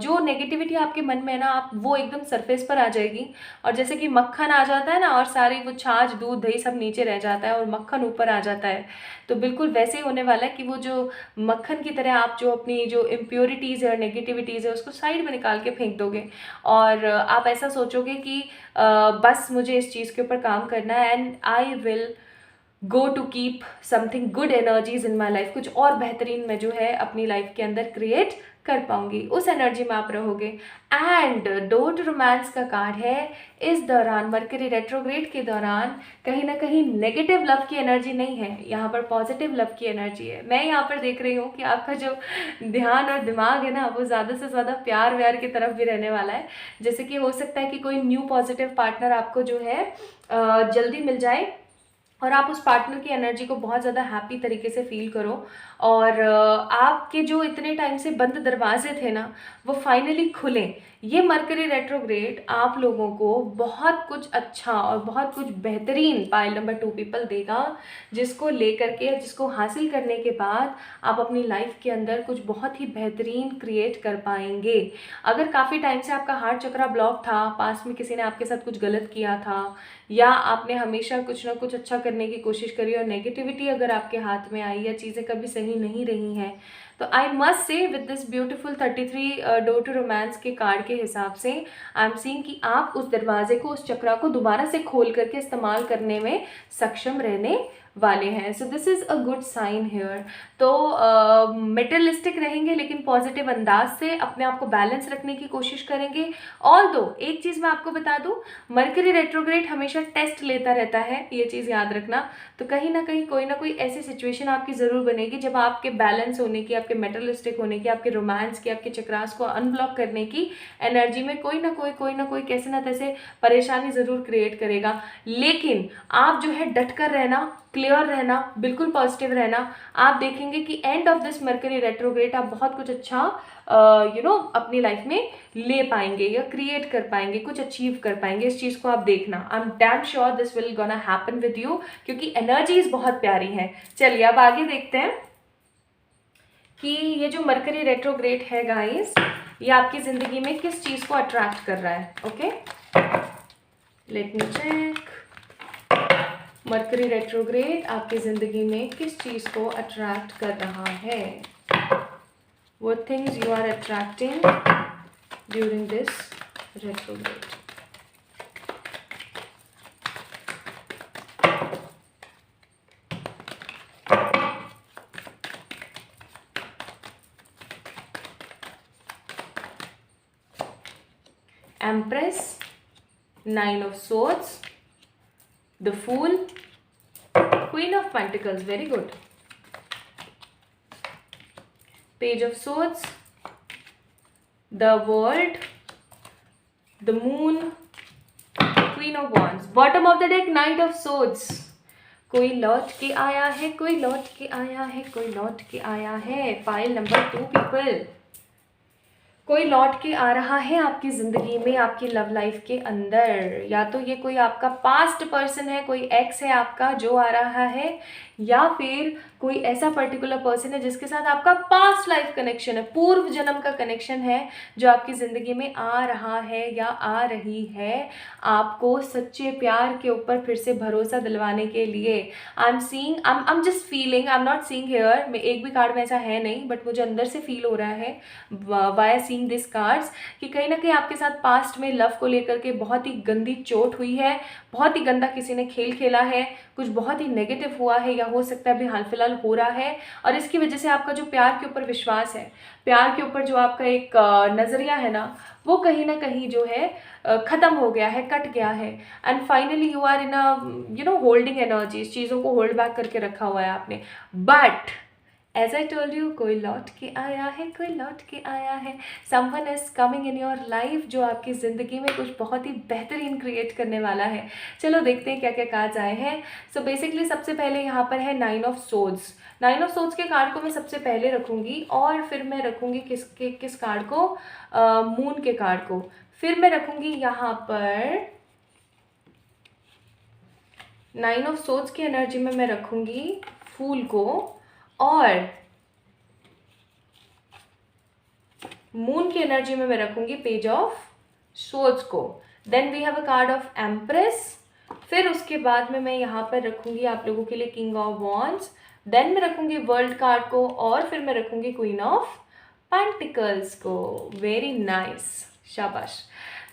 जो नेगेटिविटी आपके मन में है ना, आप वो एकदम सरफेस पर आ जाएगी, और जैसे कि मक्खन आ जाता है ना और सारी वो छाछ दूध दही सब नीचे रह जाता है और मक्खन ऊपर आ जाता है, तो बिल्कुल वैसे ही होने वाला है कि वो जो मक्खन की तरह आप जो अपनी जो इम्प्योरिटीज़ है और नेगेटिविटीज़ है उसको साइड में निकाल के फेंक दोगे, और आप ऐसा सोचोगे कि बस मुझे इस चीज़ के ऊपर काम करना है and I will go to keep something good energies in my life, कुछ और बेहतरीन मैं जो है अपनी लाइफ के अंदर क्रिएट कर पाऊंगी, उस एनर्जी में आप रहोगे। एंड डोर टू रोमांस का कार्ड है, इस दौरान मरकरी रेट्रोग्रेड के दौरान कहीं ना कहीं नेगेटिव लव की एनर्जी नहीं है, यहाँ पर पॉजिटिव लव की एनर्जी है। मैं यहाँ पर देख रही हूँ कि आपका जो ध्यान और दिमाग है ना वो ज़्यादा से ज़्यादा प्यार व्यार की तरफ भी रहने वाला है। जैसे कि हो सकता है कि कोई न्यू पॉजिटिव पार्टनर आपको जो है जल्दी मिल जाए और आप उस पार्टनर की एनर्जी को बहुत ज़्यादा हैप्पी तरीके से फील करो, और आपके जो इतने टाइम से बंद दरवाजे थे ना वो फाइनली खुलें। ये मरकरी रेट्रोग्रेड आप लोगों को बहुत कुछ अच्छा और बहुत कुछ बेहतरीन पाइल नंबर 2 पीपल देगा, जिसको लेकर के, जिसको हासिल करने के बाद आप अपनी लाइफ के अंदर कुछ बहुत ही बेहतरीन क्रिएट कर पाएंगे। अगर काफ़ी टाइम से आपका हार्ट चक्रा ब्लॉक था, पास में किसी ने आपके साथ कुछ गलत किया था, या आपने हमेशा कुछ ना कुछ अच्छा करने की कोशिश करी और नेगेटिविटी अगर आपके हाथ में आई या चीज़ें कभी सही नहीं रही हैं, तो I must say with this beautiful 33 door to romance के कार्ड के हिसाब से आई एम सीइंग कि आप उस दरवाजे को, उस चक्रा को दोबारा से खोल करके इस्तेमाल करने में सक्षम रहने वाले हैं। So this is a good sign here. तो मेटेरियलिस्टिक रहेंगे लेकिन पॉजिटिव अंदाज से अपने आप को बैलेंस रखने की कोशिश करेंगे। और दो एक चीज़ मैं आपको बता दूं, मरकरी रेट्रोग्रेड हमेशा टेस्ट लेता रहता है, ये चीज़ याद रखना। तो कहीं ना कहीं कोई ना कोई ऐसी सिचुएशन आपकी ज़रूर बनेगी जब आपके बैलेंस होने की, आपके मेटेरियलिस्टिक होने की, आपके रोमांस की, आपके चक्रास को अनब्लॉक करने की एनर्जी में कोई ना कोई कैसे ना तैसे परेशानी ज़रूर क्रिएट करेगा। लेकिन आप जो है डट कर रहना, क्लियर रहना, बिल्कुल पॉजिटिव रहना। आप देखेंगे कि end of this mercury retrograde आप बहुत कुछ अच्छा अपनी लाइफ में ले पाएंगे या क्रिएट कर पाएंगे, कुछ अचीव कर पाएंगे। इस चीज़ को आप देखना, I am damn sure this will gonna happen with you, क्योंकि एनर्जीज बहुत प्यारी हैं। चलिए अब आगे देखते हैं कि ये जो मरकरी रेट्रोग्रेड है गाइस, ये आपकी ज़िंदगी में किस चीज़ को अट्रैक्ट कर रहा है। Okay, let me check. Mercury retrograde आपकी ज़िंदगी में किस चीज़ को अट्रैक्ट कर रहा है? What things you are attracting during this retrograde? Empress, 9 of Swords, the Fool, Queen of Pentacles, very good, Page of Swords, the World, the Moon, Queen of Wands. Bottom of the deck, Knight of Swords. कोई लौट के आया है, कोई लौट के आया है, कोई लौट के आया है। फाइल नंबर 2 पीपल, कोई लौट के आ रहा है आपकी ज़िंदगी में, आपकी लव लाइफ के अंदर। या तो ये कोई आपका पास्ट पर्सन है, कोई एक्स है आपका जो आ रहा है, या फिर कोई ऐसा पर्टिकुलर पर्सन है जिसके साथ आपका पास्ट लाइफ कनेक्शन है, पूर्व जन्म का कनेक्शन है, जो आपकी ज़िंदगी में आ रहा है या आ रही है आपको सच्चे प्यार के ऊपर फिर से भरोसा दिलवाने के लिए। I am just feeling, I am not seeing here, मैं एक भी कार्ड में ऐसा है नहीं, बट मुझे अंदर से फील हो रहा है वाया सीइंग दिस कार्ड्स कि कहीं ना कहीं आपके साथ पास्ट में लव को लेकर के बहुत ही गंदी चोट हुई है, बहुत ही गंदा किसी ने खेल खेला है, कुछ बहुत ही नेगेटिव हुआ है, या हो सकता है अभी हाल फिलहाल हो रहा है, और इसकी वजह से आपका जो प्यार के ऊपर विश्वास है, प्यार के ऊपर जो आपका एक नज़रिया है ना, वो कहीं ना कहीं जो है ख़त्म हो गया है, कट गया है। And finally you are in a holding energy, चीज़ों को होल्ड बैक करके रखा हुआ है आपने। But as I told you, कोई लौट के आया है, कोई लौट के आया है। Someone is coming in your life जो आपकी ज़िंदगी में कुछ बहुत ही बेहतरीन क्रिएट करने वाला है। चलो देखते हैं क्या क्या कार्ड्स आए हैं। सो बेसिकली सबसे पहले यहाँ पर है 9 ऑफ सोर्ड्स। 9 ऑफ सोर्ड्स के कार्ड को मैं सबसे पहले रखूँगी, और फिर मैं रखूँगी किस कार्ड को, मून के कार्ड को। फिर मैं रखूँगी यहाँ पर 9 ऑफ सोर्ड्स की एनर्जी में मैं रखूँगी फूल को, और मून की एनर्जी में मैं रखूंगी पेज ऑफ सोर्ड्स को। Then we have a card of empress. फिर उसके बाद में मैं यहाँ पर रखूंगी आप लोगों के लिए किंग ऑफ वॉन्ड्स। देन मैं रखूंगी वर्ल्ड कार्ड को, और फिर मैं रखूंगी क्वीन ऑफ पेंटिकल्स को। वेरी नाइस, शाबाश।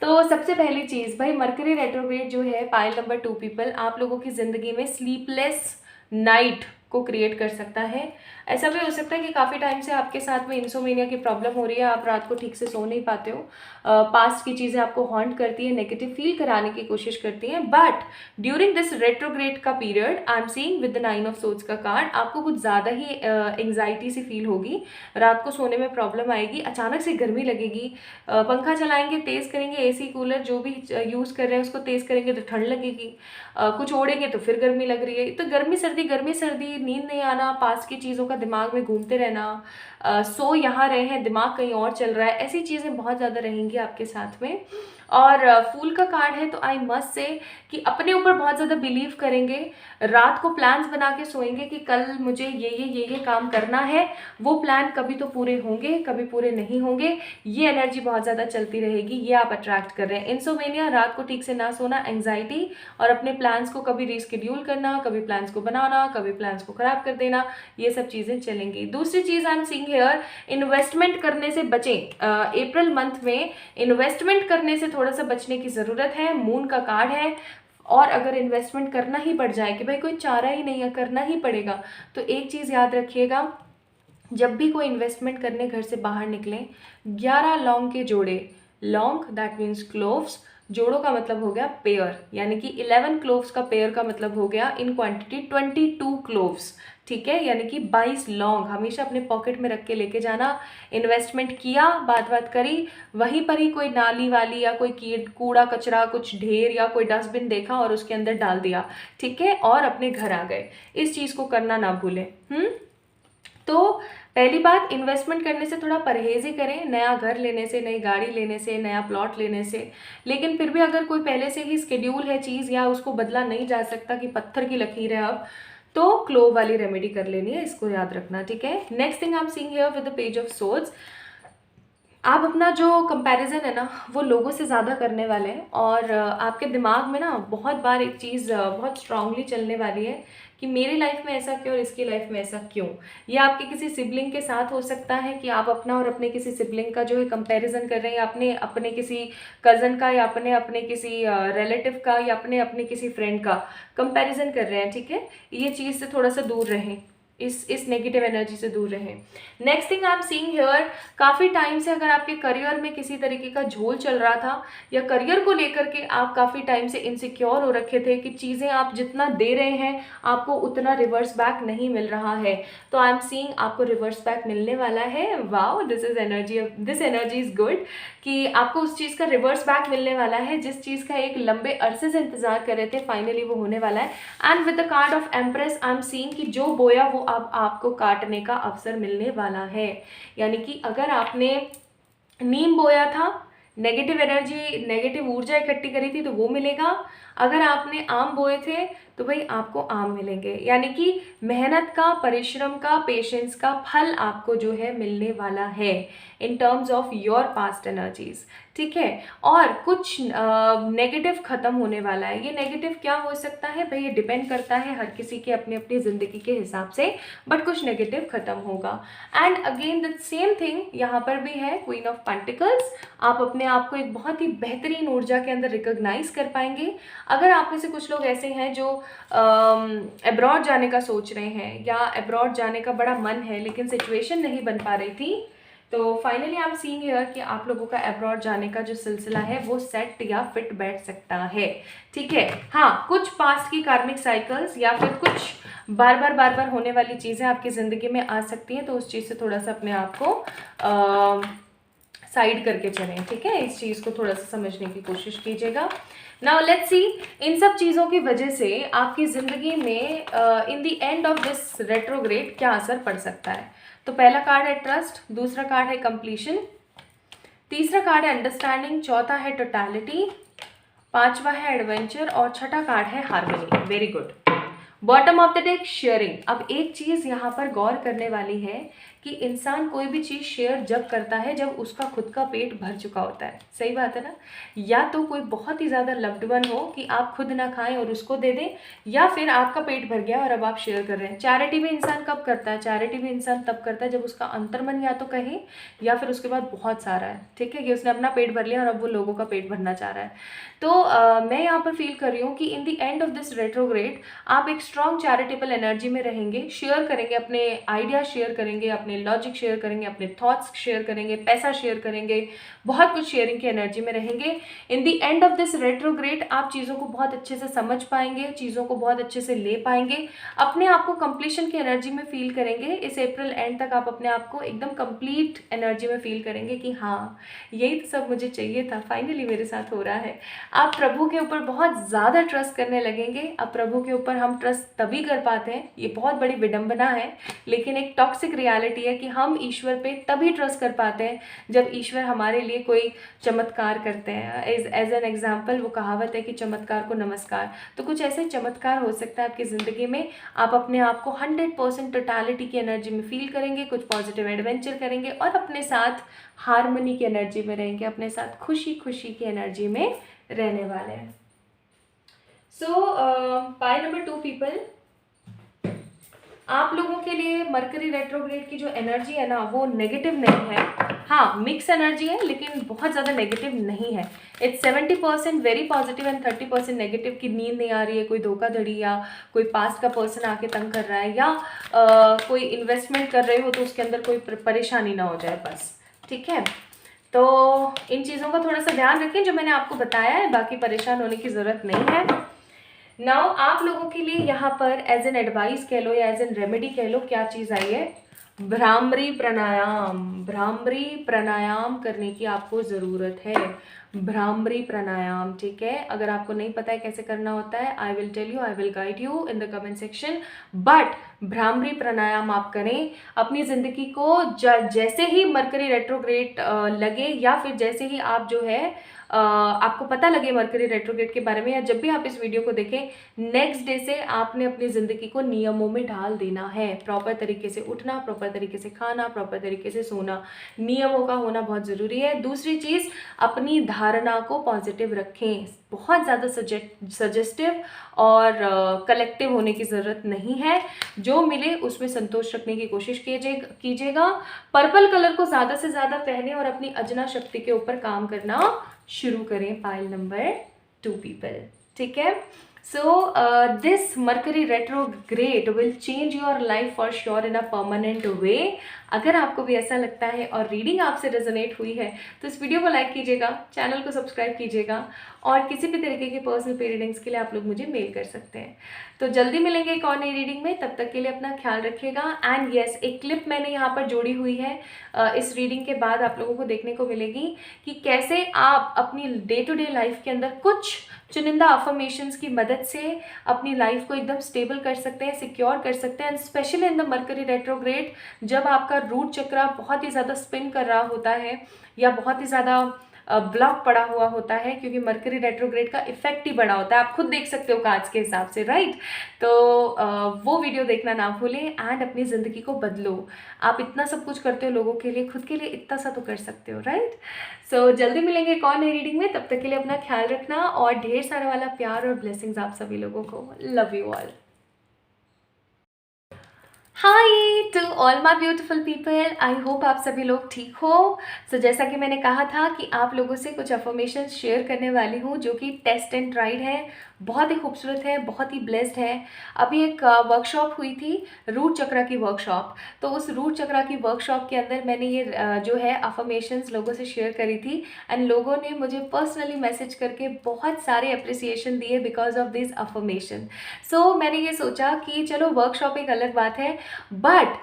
तो सबसे पहली चीज़ भाई, मरकरी रेट्रोग्रेड जो है पाइल नंबर 2 पीपल आप लोगों की ज़िंदगी में स्लीपलेस नाइट को क्रिएट कर सकता है। ऐसा भी हो सकता है कि काफ़ी टाइम से आपके साथ में इंसोमेनिया की प्रॉब्लम हो रही है, आप रात को ठीक से सो नहीं पाते हो, पास्ट की चीज़ें आपको हॉन्ट करती है, नेगेटिव फील कराने की कोशिश करती हैं। बट ड्यूरिंग दिस रेट्रोग्रेड का period I am seeing with the 9 of swords का कार्ड, आपको कुछ ज़्यादा ही एंग्जाइटी सी फील होगी, रात को सोने में प्रॉब्लम आएगी, अचानक से गर्मी लगेगी, पंखा चलाएंगे तेज़ करेंगे, एसी कूलर जो भी यूज़ कर रहे हैं उसको तेज़ करेंगे तो ठंड लगेगी, कुछ ओढ़ेंगे तो फिर गर्मी लग रही है। तो गर्मी सर्दी, नींद नहीं आना, पास की चीज़ों का दिमाग में घूमते रहना, सो यहाँ रहे हैं दिमाग कहीं और चल रहा है, ऐसी चीज़ें बहुत ज़्यादा रहेंगी आपके साथ में। और फूल का कार्ड है तो आई मस्ट से कि अपने ऊपर बहुत ज़्यादा बिलीव करेंगे, रात को प्लान्स बना के सोएंगे कि कल मुझे ये काम करना है, वो प्लान कभी तो पूरे होंगे कभी पूरे नहीं होंगे, ये एनर्जी बहुत ज़्यादा चलती रहेगी, ये आप अट्रैक्ट कर रहे हैं। इंसोमेनिया, रात को ठीक से ना सोना, एंग्जाइटी, और अपने प्लान्स को कभी रीस्केड्यूल करना, कभी प्लान्स को बनाना, कभी प्लान्स को ख़राब कर देना, ये सब चीज़ें चलेंगी। दूसरी चीज़ I am seeing here, investment करने से बचें। अप्रैल मंथ में इन्वेस्टमेंट करने से थोड़ा सा बचने की ज़रूरत है। मून का कार्ड है, और अगर इन्वेस्टमेंट करना ही पड़ जाए कि भाई कोई चारा ही नहीं है, करना ही पड़ेगा, तो एक चीज़ याद रखिएगा, जब भी कोई इन्वेस्टमेंट करने घर से बाहर निकलें, 11 लौंग के जोड़े, लौंग दैट मीन्स क्लोव्स, जोड़ों का मतलब हो गया पेयर, यानी कि 11 क्लोव्स का पेयर का मतलब हो गया इन क्वांटिटी 22 क्लोव्स, ठीक है, यानी कि 22 लौंग हमेशा अपने पॉकेट में रख के लेके जाना। इन्वेस्टमेंट किया, बात करी, वहीं पर ही कोई नाली वाली या कोई कूड़ा कचरा कुछ ढेर या कोई डस्टबिन देखा और उसके अंदर डाल दिया, ठीक है, और अपने घर आ गए, इस चीज़ को करना ना भूलें। तो पहली बात, इन्वेस्टमेंट करने से थोड़ा परहेज ही करें, नया घर लेने से, नई गाड़ी लेने से, नया प्लॉट लेने से। लेकिन फिर भी अगर कोई पहले से ही स्केड्यूल है चीज़ या उसको बदला नहीं जा सकता कि पत्थर की लकीर है अब, तो क्लोव वाली रेमेडी कर लेनी है, इसको याद रखना, ठीक है। Next thing I am seeing here with the page of swords, आप अपना जो कंपैरिजन है ना वो लोगों से ज़्यादा करने वाले हैं, और आपके दिमाग में ना बहुत बार एक चीज़ बहुत स्ट्रांगली चलने वाली है कि मेरी लाइफ में ऐसा क्यों और इसकी लाइफ में ऐसा क्यों। ये आपके किसी सिबलिंग के साथ हो सकता है कि आप अपना और अपने किसी सिबलिंग का जो है कंपैरिजन कर रहे हैं, या अपने किसी कज़न का, या अपने किसी रिलेटिव का, या अपने किसी फ्रेंड का कंपैरिजन कर रहे हैं, ठीक है। ये चीज़ से थोड़ा सा दूर रहें, इस नेगेटिव एनर्जी से दूर रहें। Next thing I am seeing here, काफ़ी टाइम से अगर आपके करियर में किसी तरीके का झोल चल रहा था या करियर को लेकर के आप काफ़ी टाइम से इनसिक्योर हो रखे थे कि चीज़ें आप जितना दे रहे हैं आपको उतना रिवर्स बैक नहीं मिल रहा है, तो आई एम सीइंग आपको रिवर्स बैक मिलने वाला है। Wow, this energy is good कि आपको उस चीज़ का रिवर्स बैक मिलने वाला है, जिस चीज़ का एक लंबे अरसे से इंतजार कर रहे थे, फाइनली वो होने वाला है। And with the card of empress I am seeing कि जो बोया वो अब आपको काटने का अवसर मिलने वाला है। यानी कि अगर आपने नीम बोया था, नेगेटिव एनर्जी, नेगेटिव ऊर्जा इकट्ठी करी थी, तो वो मिलेगा। अगर आपने आम बोए थे तो भाई आपको आम मिलेंगे। यानी कि मेहनत का, परिश्रम का, पेशेंस का फल आपको जो है मिलने वाला है in terms of your past energies, ठीक है। और कुछ नेगेटिव खत्म होने वाला है। ये नेगेटिव क्या हो सकता है भाई, ये डिपेंड करता है हर किसी के अपनी अपनी ज़िंदगी के हिसाब से, बट कुछ नेगेटिव खत्म होगा। And again the same thing यहाँ पर भी है, क्वीन ऑफ पेंटिकल्स। आप अपने आप को एक बहुत ही बेहतरीन ऊर्जा के अंदर रिकॉग्नाइज कर पाएंगे। अगर आप में से कुछ लोग ऐसे हैं जो अब्रॉड जाने का सोच रहे हैं या अब्रॉड जाने का बड़ा मन है लेकिन सिचुएशन नहीं बन पा रही थी, तो finally I am seeing here कि आप लोगों का अब्रॉड जाने का जो सिलसिला है वो सेट या फिट बैठ सकता है, ठीक है। हाँ, कुछ पास्ट की कार्मिक साइकिल्स या फिर कुछ बार बार होने वाली चीज़ें आपकी ज़िंदगी में आ सकती हैं, तो उस चीज़ से थोड़ा सा अपने आप को साइड करके चलें, ठीक है। इस चीज़ को थोड़ा सा समझने की कोशिश कीजिएगा। नाउ लेट्स सी, इन सब चीज़ों की वजह से आपकी ज़िंदगी में in the end of this retrograde क्या असर पड़ सकता है। तो पहला कार्ड है ट्रस्ट, दूसरा कार्ड है कंप्लीशन, तीसरा कार्ड है अंडरस्टैंडिंग, चौथा है टोटलिटी, पांचवा है एडवेंचर और छठा कार्ड है harmony. Very good. Bottom of the deck sharing. अब एक चीज़ यहाँ पर गौर करने वाली है कि इंसान कोई भी चीज़ शेयर जब करता है जब उसका खुद का पेट भर चुका होता है, सही बात है ना। या तो कोई बहुत ही ज़्यादा लव्ड वन हो कि आप खुद ना खाएं और उसको दे दें, या फिर आपका पेट भर गया और अब आप शेयर कर रहे हैं। चैरिटी भी इंसान कब करता है, चैरिटी भी इंसान तब करता है जब उसका अंतर्मन या तो कहे या फिर उसके बाद बहुत सारा है, ठीक है, कि उसने अपना पेट भर लिया और अब वो लोगों का पेट भरना चाह रहा है। तो मैं यहाँ पर फील कर रही हूँ कि in the end of this retrograde आप एक स्ट्रॉन्ग चैरिटेबल एनर्जी में रहेंगे, शेयर करेंगे, अपने आइडिया शेयर करेंगे, अपने लॉजिक शेयर करेंगे, अपने थॉट्स शेयर करेंगे, पैसा शेयर करेंगे, बहुत कुछ शेयरिंग की एनर्जी में रहेंगे। In the end of this retrograde आप चीज़ों को बहुत अच्छे से समझ पाएंगे, चीज़ों को बहुत अच्छे से ले पाएंगे, अपने आप को कंप्लीशन की एनर्जी में फील करेंगे। इस अप्रैल एंड तक आप अपने आप को एकदम कंप्लीट एनर्जी में फील करेंगे कि हाँ, यही तो सब मुझे चाहिए था, फाइनली मेरे साथ हो रहा है। आप प्रभु के ऊपर बहुत ज़्यादा ट्रस्ट करने लगेंगे। अब प्रभु के ऊपर हम ट्रस्ट तभी कर पाते हैं, ये बहुत बड़ी विडंबना है लेकिन एक टॉक्सिक रियलिटी है कि हम ईश्वर पे तभी ट्रस्ट कर पाते हैं जब ईश्वर हमारे लिए कोई चमत्कार करते हैं। एज एन एग्जाम्पल वो कहावत है कि चमत्कार को नमस्कार। तो कुछ ऐसे चमत्कार हो सकता है आपकी ज़िंदगी में। आप अपने आप को 100% टोटलिटी की एनर्जी में फील करेंगे, कुछ पॉजिटिव एडवेंचर करेंगे और अपने साथ हार्मनी की एनर्जी में रहेंगे, अपने साथ खुशी खुशी की एनर्जी में रहने वाले हैं। सो पाई नंबर 2 पीपल, आप लोगों के लिए मरकरी रेट्रोग्रेड की जो एनर्जी है ना वो नेगेटिव नहीं है। हाँ, मिक्स एनर्जी है लेकिन बहुत ज़्यादा नेगेटिव नहीं है। It's 70% very positive and 30% negative की नींद नहीं आ रही है, कोई धोखाधड़ी या कोई पास्ट का पर्सन आके तंग कर रहा है या कोई इन्वेस्टमेंट कर रहे हो तो उसके अंदर कोई परेशानी ना हो जाए बस, ठीक है। तो इन चीज़ों का थोड़ा सा ध्यान रखें जो मैंने आपको बताया है, बाकी परेशान होने की ज़रूरत नहीं है। नाउ आप लोगों के लिए यहाँ पर एज एन एडवाइस कह लो या एज एन रेमेडी कह लो, क्या चीज़ आई है, भ्रामरी प्राणायाम। भ्रामरी प्राणायाम करने की आपको ज़रूरत है, भ्रामरी प्राणायाम, ठीक है। अगर आपको नहीं पता है कैसे करना होता है, I will tell you, I will guide you in the comment section. But Bhramari pranayama आप करें अपनी ज़िंदगी को जैसे ही मरकरी रेट्रोग्रेड लगे या फिर जैसे ही आप जो है आपको पता लगे मरकरी रेट्रोग्रेड के बारे में, या जब भी आप इस वीडियो को देखें नेक्स्ट डे से आपने अपनी ज़िंदगी को नियमों में ढाल देना है। प्रॉपर तरीके से उठना, प्रॉपर तरीके से खाना, प्रॉपर तरीके से सोना, नियमों का होना बहुत ज़रूरी है। दूसरी चीज़, अपनी धारणा को पॉजिटिव रखें, बहुत ज़्यादा सजेस्टिव और कलेक्टिव होने की ज़रूरत नहीं है। जो मिले उसमें संतोष रखने की कोशिश कीजिएगा। पर्पल कलर को ज़्यादा से ज़्यादा पहने और अपनी अजना शक्ति के ऊपर काम करना शुरू करें। पाइल नंबर 2 पीपल, ठीक है। So, this Mercury retrograde will change your life for sure in a permanent way. अगर आपको भी ऐसा लगता है और रीडिंग आपसे रेजोनेट हुई है तो इस वीडियो को लाइक कीजिएगा, चैनल को सब्सक्राइब कीजिएगा और किसी भी तरीके के पर्सनल पे रीडिंग्स के लिए आप लोग मुझे मेल कर सकते हैं। तो जल्दी मिलेंगे एक और नई रीडिंग में, तब तक के लिए अपना ख्याल रखिएगा। एंड येस, एक क्लिप मैंने यहाँ पर जोड़ी हुई है, इस रीडिंग के बाद आप लोगों को देखने को मिलेगी कि कैसे आप अपनी डे टू डे लाइफ के अंदर कुछ चुनिंदा अफर्मेशंस की मदद से अपनी लाइफ को एकदम स्टेबल कर सकते हैं, सिक्योर कर सकते हैं। And specially in the mercury retrograde, जब आपका रूट चक्र बहुत ही ज़्यादा स्पिन कर रहा होता है या बहुत ही ज़्यादा ब्लॉक पड़ा हुआ होता है, क्योंकि मर्करी रेट्रोग्रेड का इफेक्ट ही बड़ा होता है, आप खुद देख सकते हो कार्ड्स के हिसाब से, राइट। तो वो वीडियो देखना ना भूलें एंड अपनी ज़िंदगी को बदलो। आप इतना सब कुछ करते हो लोगों के लिए, खुद के लिए इतना सा तो कर सकते हो, राइट। सो जल्दी मिलेंगे एक और नई रीडिंग में, तब तक के लिए अपना ख्याल रखना और ढेर सारा वाला प्यार और ब्लेसिंग्स आप सभी लोगों को। Love you all. Hi to all my beautiful people, I hope आप सभी लोग ठीक हो। सो जैसा कि मैंने कहा था कि आप लोगों से कुछ अफर्मेशन शेयर करने वाली हूँ जो कि टेस्ट एंड ट्राइड है, बहुत ही खूबसूरत है, बहुत ही ब्लेस्ड है। अभी एक वर्कशॉप हुई थी, रूट चक्रा की वर्कशॉप। तो उस रूट चक्रा की वर्कशॉप के अंदर मैंने ये जो है अफर्मेशंस लोगों से शेयर करी थी एंड लोगों ने मुझे पर्सनली मैसेज करके बहुत सारे अप्रिसिएशन दिए बिकॉज ऑफ दिस अफर्मेशन। सो मैंने ये सोचा कि चलो वर्कशॉप एक अलग बात है, बट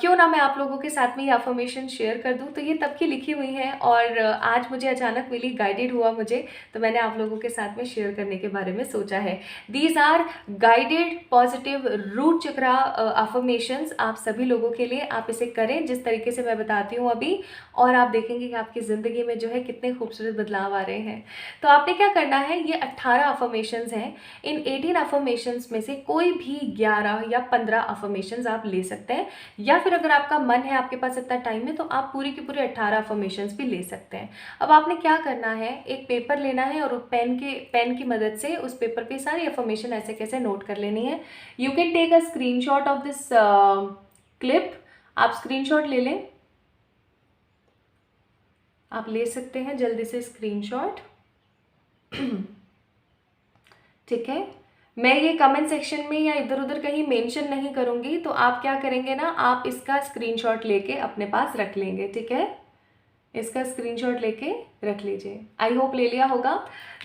क्यों ना मैं आप लोगों के साथ में ये अफर्मेशन शेयर कर दूँ। तो ये तब की लिखी हुई है और आज मुझे अचानक मिली, गाइडेड हुआ मुझे, तो मैंने आप लोगों के साथ में शेयर करने के बारे में सोचा है। These are guided positive root chakra affirmations आप सभी लोगों के लिए। आप इसे करें जिस तरीके से मैं बताती हूँ अभी, और आप देखेंगे कि आपकी ज़िंदगी में जो है कितने खूबसूरत बदलाव आ रहे हैं। तो आपने क्या करना है, ये 18 अफर्मेशंस हैं। इन 18 अफर्मेशंस में से कोई भी 11 या 15 अफर्मेशंस आप ले सकते हैं, या फिर अगर आपका मन है, आपके पास इतना टाइम है, तो आप पूरी की पूरी 18 अफर्मेशंस भी ले सकते हैं। अब आपने क्या करना है, एक पेपर लेना है और पेन की मदद से उस पेपर पे सारी अफर्मेशन ऐसे कैसे नोट कर लेनी है। You can take a screenshot of this clip. आप स्क्रीनशॉट ले लें, आप ले सकते हैं जल्दी से स्क्रीनशॉट। ठीक है, मैं ये कमेंट सेक्शन में या इधर उधर कहीं मेंशन नहीं करूँगी, तो आप क्या करेंगे ना, आप इसका स्क्रीनशॉट लेके अपने पास रख लेंगे। ठीक है, इसका स्क्रीनशॉट लेके रख लीजिए। आई होप ले लिया होगा।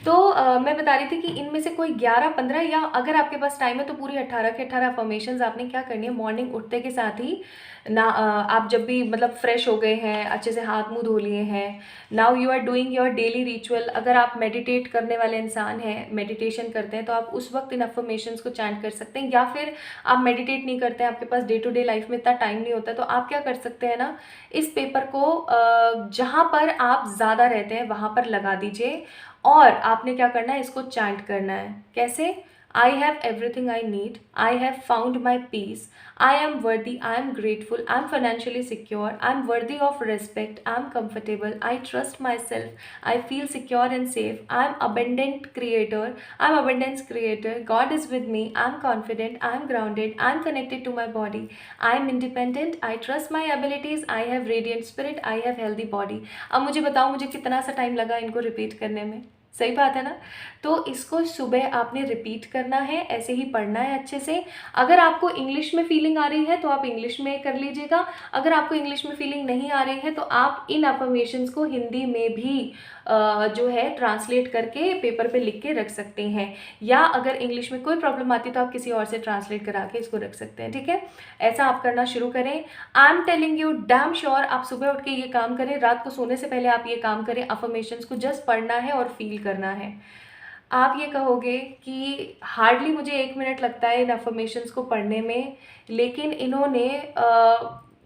तो मैं बता रही थी कि इनमें से कोई 11-15 या अगर आपके पास टाइम है तो पूरी 18 के 18 अफर्मेशंस आपने क्या करनी है, मॉर्निंग उठते के साथ ही ना, आप जब भी मतलब फ्रेश हो गए हैं, अच्छे से हाथ मुंह धो लिए हैं, now you are doing your daily ritual. अगर आप मेडिटेट करने वाले इंसान हैं, मेडिटेशन करते हैं, तो आप उस वक्त इन अफर्मेशंस को चैंट कर सकते हैं। या फिर आप मेडिटेट नहीं करते हैं, आपके पास डे टू डे लाइफ में इतना टाइम नहीं होता, तो आप क्या कर सकते हैं ना, इस पेपर को जहाँ पर आप ज़्यादा रहते हैं वहाँ पर लगा दीजिए और आपने क्या करना है, इसको चैंट करना है। कैसे? I have everything I need. I have found my peace. I am worthy. I am grateful. I am financially secure. I am worthy of respect. I am comfortable. I trust myself. I feel secure and safe. I am abundant creator. I am abundance creator. God is with me. I am confident. I am grounded. I am connected to my body. I am independent. I trust my abilities. I have radiant spirit. I have healthy body. अब मुझे बताओ, मुझे कितना सा time लगा इनको repeat करने में? सही बात है ना। तो इसको सुबह आपने रिपीट करना है, ऐसे ही पढ़ना है अच्छे से। अगर आपको इंग्लिश में फीलिंग आ रही है तो आप इंग्लिश में कर लीजिएगा। अगर आपको इंग्लिश में फीलिंग नहीं आ रही है तो आप इन अफर्मेशंस को हिंदी में भी जो है ट्रांसलेट करके पेपर पे लिख के रख सकते हैं, या अगर इंग्लिश में कोई प्रॉब्लम आती है तो आप किसी और से ट्रांसलेट करा के इसको रख सकते हैं। ठीक है, ऐसा आप करना शुरू करें। I am telling you damn sure, आप सुबह उठ के ये काम करें, रात को सोने से पहले आप ये काम करें। अफर्मेशंस को जस्ट पढ़ना है और फील करना है। आप ये कहोगे कि हार्डली मुझे 1 मिनट लगता है इन अफर्मेशंस को पढ़ने में, लेकिन इन्होंने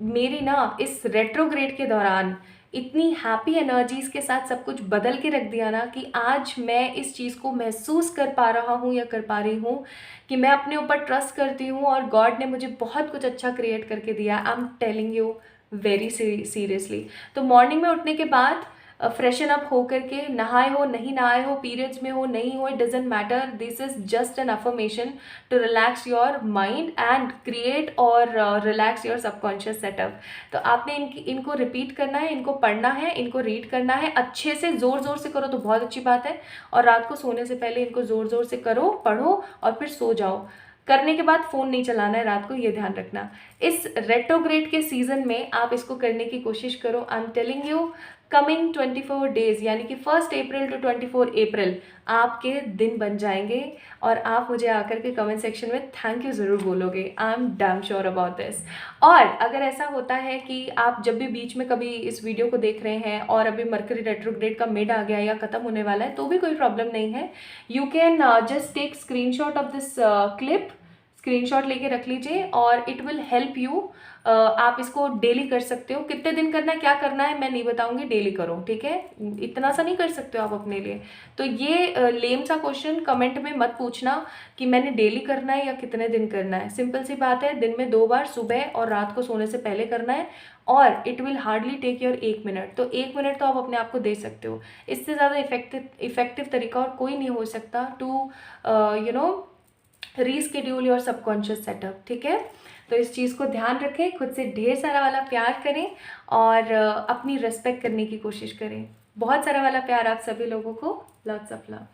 मेरी ना इस रेट्रोग्रेड के दौरान इतनी हैप्पी एनर्जीज़ के साथ सब कुछ बदल के रख दिया ना, कि आज मैं इस चीज़ को महसूस कर पा रहा हूँ या कर पा रही हूँ कि मैं अपने ऊपर ट्रस्ट करती हूँ और गॉड ने मुझे बहुत कुछ अच्छा क्रिएट करके दिया। I am telling you very seriously. तो मॉर्निंग में उठने के बाद फ्रेशन अप हो करके, नहाए हो नहीं नहाए हो, पीरियड्स में हो नहीं हो, it doesn't matter, this is just an affirmation to relax your mind and create और रिलैक्स योर सबकॉन्शियस सेटअप। तो आपने इनको रिपीट करना है, इनको पढ़ना है, इनको रीड करना है, अच्छे से ज़ोर ज़ोर से करो तो बहुत अच्छी बात है, और रात को सोने से पहले इनको ज़ोर ज़ोर से करो, पढ़ो और फिर सो जाओ। करने के बाद फ़ोन नहीं चलाना है रात को, ये ध्यान रखना। इस रेट्रोग्रेड के सीज़न में आप इसको करने की कोशिश करो। I am telling you, coming 24 days यानी कि 1 अप्रैल टू 24 अप्रैल आपके दिन बन जाएंगे, और आप मुझे आकर के कमेंट सेक्शन में थैंक यू ज़रूर बोलोगे। I am damn sure about this. और अगर ऐसा होता है कि आप जब भी बीच में कभी इस वीडियो को देख रहे हैं और अभी मरकरी रेट्रोग्रेड का मिड आ गया या ख़त्म होने वाला है, तो भी कोई प्रॉब्लम नहीं है। You can just take screenshot of this clip, screenshot लेके रख लीजिए, और इट विल हेल्प यू। आप इसको डेली कर सकते हो। कितने दिन करना है, क्या करना है, मैं नहीं बताऊंगी, डेली करो, ठीक है। इतना सा नहीं कर सकते हो आप अपने लिए। तो ये लेम सा क्वेश्चन कमेंट में मत पूछना कि मैंने डेली करना है या कितने दिन करना है। सिंपल सी बात है, दिन में 2 बार, सुबह और रात को सोने से पहले करना है, और it will hardly take your 1 minute. तो 1 मिनट तो आप अपने आप को दे सकते हो। इससे ज़्यादा इफेक्टिव तरीका और कोई नहीं हो सकता to reschedule your subconscious setup, ठीक है। तो इस चीज़ को ध्यान रखें, खुद से ढेर सारा वाला प्यार करें, और अपनी रिस्पेक्ट करने की कोशिश करें। बहुत सारा वाला प्यार आप सभी लोगों को, लॉट्स ऑफ लव।